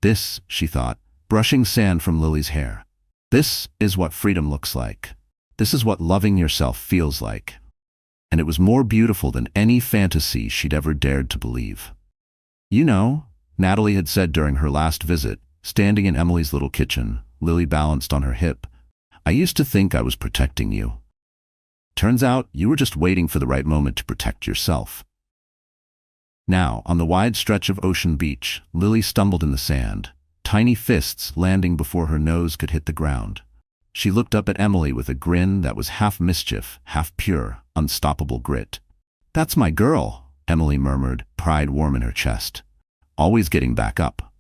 This, she thought, brushing sand from Lily's hair. This is what freedom looks like. This is what loving yourself feels like. And it was more beautiful than any fantasy she'd ever dared to believe. You know, Natalie had said during her last visit, standing in Emily's little kitchen, Lily balanced on her hip, I used to think I was protecting you. Turns out you were just waiting for the right moment to protect yourself. Now, on the wide stretch of ocean beach, Lily stumbled in the sand, tiny fists landing before her nose could hit the ground. She looked up at Emily with a grin that was half mischief, half pure, unstoppable grit. That's my girl, Emily murmured, pride warm in her chest. Always getting back up.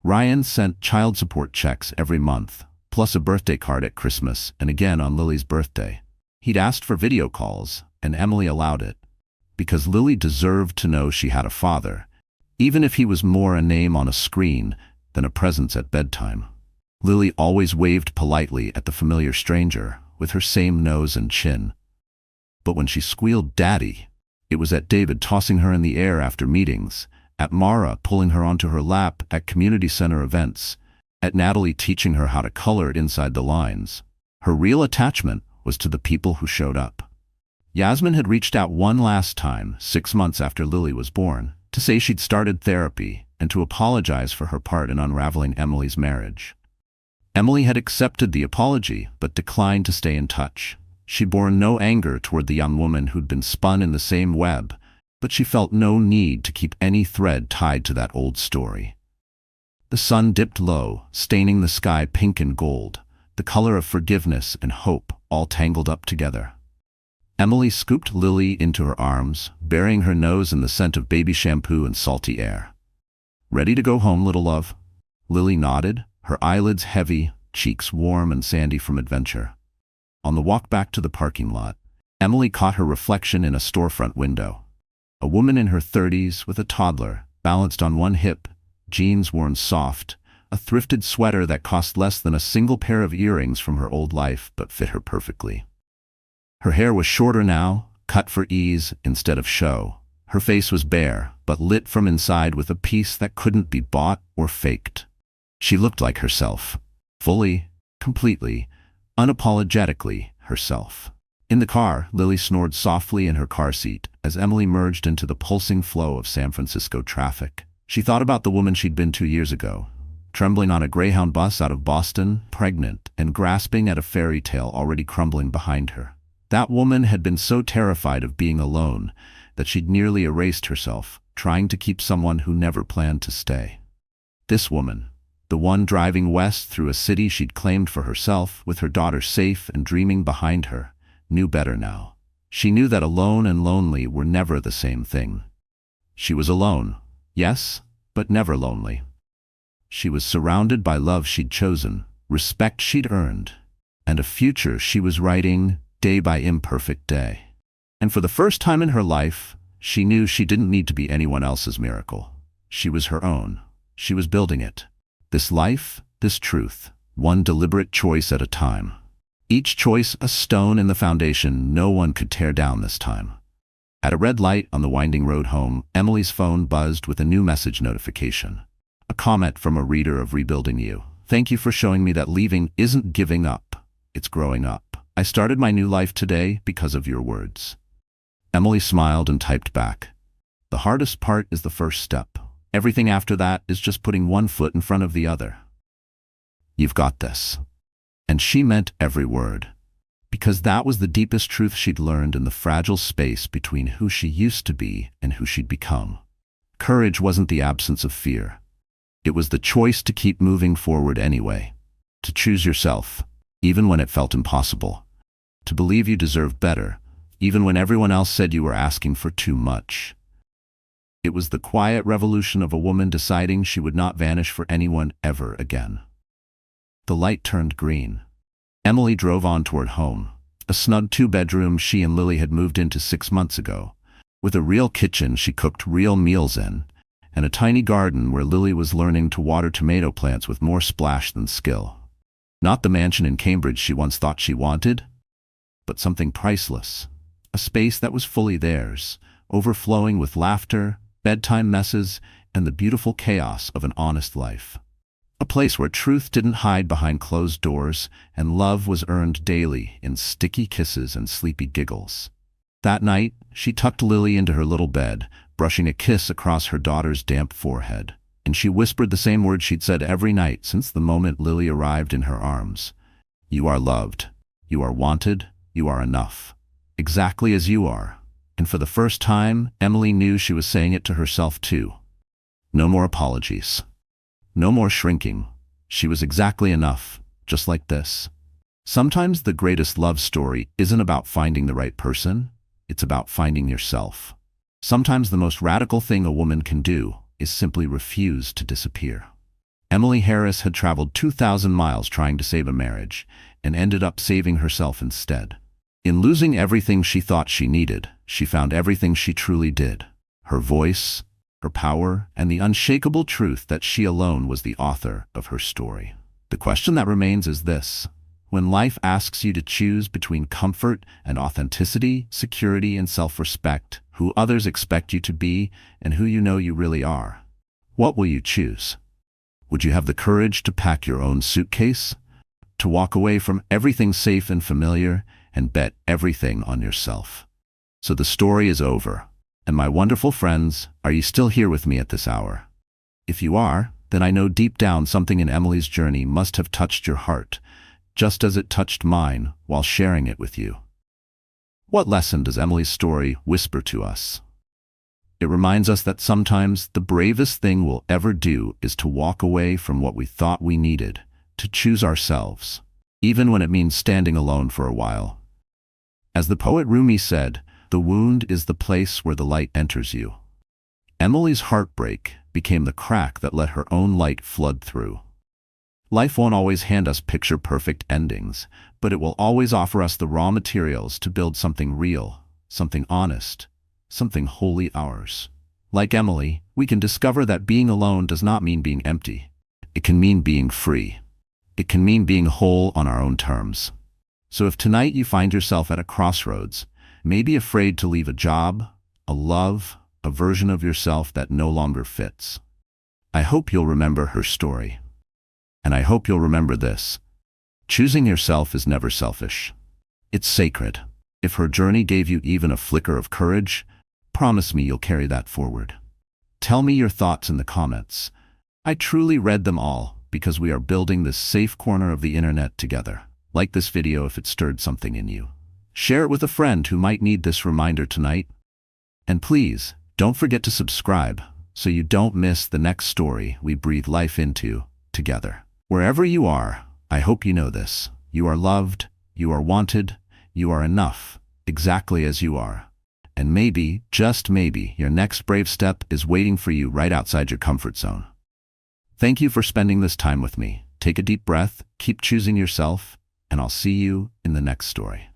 Ryan sent child support checks every month, plus a birthday card at Christmas and again on Lily's birthday. He'd asked for video calls, and Emily allowed it. Because Lily deserved to know she had a father, even if he was more a name on a screen than a presence at bedtime. Lily always waved politely at the familiar stranger, with her same nose and chin. But when she squealed "Daddy," it was at David tossing her in the air after meetings, at Mara pulling her onto her lap at community center events, at Natalie teaching her how to color it inside the lines. Her real attachment was to the people who showed up. Yasmin had reached out one last time, 6 months after Lily was born, to say she'd started therapy and to apologize for her part in unraveling Emily's marriage. Emily had accepted the apology, but declined to stay in touch. She bore no anger toward the young woman who'd been spun in the same web, but she felt no need to keep any thread tied to that old story. The sun dipped low, staining the sky pink and gold, the color of forgiveness and hope all tangled up together. Emily scooped Lily into her arms, burying her nose in the scent of baby shampoo and salty air. Ready to go home, little love? Lily nodded, her eyelids heavy, cheeks warm and sandy from adventure. On the walk back to the parking lot, Emily caught her reflection in a storefront window. A woman in her 30s with a toddler, balanced on one hip, jeans worn soft, a thrifted sweater that cost less than a single pair of earrings from her old life but fit her perfectly. Her hair was shorter now, cut for ease instead of show. Her face was bare, but lit from inside with a peace that couldn't be bought or faked. She looked like herself, fully, completely, unapologetically herself. In the car, Lily snored softly in her car seat as Emily merged into the pulsing flow of San Francisco traffic. She thought about the woman she'd been 2 years ago, trembling on a Greyhound bus out of Boston, pregnant, and grasping at a fairy tale already crumbling behind her. That woman had been so terrified of being alone that she'd nearly erased herself, trying to keep someone who never planned to stay. This woman, the one driving west through a city she'd claimed for herself, with her daughter safe and dreaming behind her, knew better now. She knew that alone and lonely were never the same thing. She was alone, yes, but never lonely. She was surrounded by love she'd chosen, respect she'd earned, and a future she was writing day by imperfect day. And for the first time in her life, she knew she didn't need to be anyone else's miracle. She was her own. She was building it. This life, this truth, one deliberate choice at a time. Each choice a stone in the foundation no one could tear down this time. At a red light on the winding road home, Emily's phone buzzed with a new message notification. A comment from a reader of Rebuilding You. Thank you for showing me that leaving isn't giving up, it's growing up. I started my new life today because of your words. Emily smiled and typed back. The hardest part is the first step. Everything after that is just putting one foot in front of the other. You've got this. And she meant every word. Because that was the deepest truth she'd learned in the fragile space between who she used to be and who she'd become. Courage wasn't the absence of fear. It was the choice to keep moving forward anyway, to choose yourself, even when it felt impossible, to believe you deserved better, even when everyone else said you were asking for too much. It was the quiet revolution of a woman deciding she would not vanish for anyone ever again. The light turned green. Emily drove on toward home, a snug two-bedroom she and Lily had moved into 6 months ago, with a real kitchen she cooked real meals in, and a tiny garden where Lily was learning to water tomato plants with more splash than skill. Not the mansion in Cambridge she once thought she wanted, but something priceless, a space that was fully theirs, overflowing with laughter, bedtime messes, and the beautiful chaos of an honest life. A place where truth didn't hide behind closed doors, and love was earned daily in sticky kisses and sleepy giggles. That night, she tucked Lily into her little bed, brushing a kiss across her daughter's damp forehead, and she whispered the same words she'd said every night since the moment Lily arrived in her arms. "You are loved. You are wanted. You are enough. Exactly as you are." And for the first time, Emily knew she was saying it to herself too. No more apologies. No more shrinking. She was exactly enough, just like this. Sometimes the greatest love story isn't about finding the right person, it's about finding yourself. Sometimes the most radical thing a woman can do is simply refuse to disappear. Emily Harris had traveled 2,000 miles trying to save a marriage, and ended up saving herself instead. In losing everything she thought she needed, she found everything she truly did: her voice, her power, and the unshakable truth that she alone was the author of her story. The question that remains is this: when life asks you to choose between comfort and authenticity, security and self-respect, who others expect you to be and who you know you really are, what will you choose? Would you have the courage to pack your own suitcase, to walk away from everything safe and familiar, and bet everything on yourself? So the story is over. And my wonderful friends, are you still here with me at this hour? If you are, then I know deep down something in Emily's journey must have touched your heart, just as it touched mine while sharing it with you. What lesson does Emily's story whisper to us? It reminds us that sometimes the bravest thing we'll ever do is to walk away from what we thought we needed, to choose ourselves, even when it means standing alone for a while. As the poet Rumi said, "The wound is the place where the light enters you." Emily's heartbreak became the crack that let her own light flood through. Life won't always hand us picture-perfect endings, but it will always offer us the raw materials to build something real, something honest, something wholly ours. Like Emily, we can discover that being alone does not mean being empty. It can mean being free. It can mean being whole on our own terms. So if tonight you find yourself at a crossroads, maybe afraid to leave a job, a love, a version of yourself that no longer fits, I hope you'll remember her story. And I hope you'll remember this: choosing yourself is never selfish. It's sacred. If her journey gave you even a flicker of courage, promise me you'll carry that forward. Tell me your thoughts in the comments. I truly read them all because we are building this safe corner of the internet together. Like this video if it stirred something in you. Share it with a friend who might need this reminder tonight. And please, don't forget to subscribe so you don't miss the next story we breathe life into together. Wherever you are, I hope you know this: you are loved, you are wanted, you are enough, exactly as you are. And maybe, just maybe, your next brave step is waiting for you right outside your comfort zone. Thank you for spending this time with me. Take a deep breath, keep choosing yourself, and I'll see you in the next story.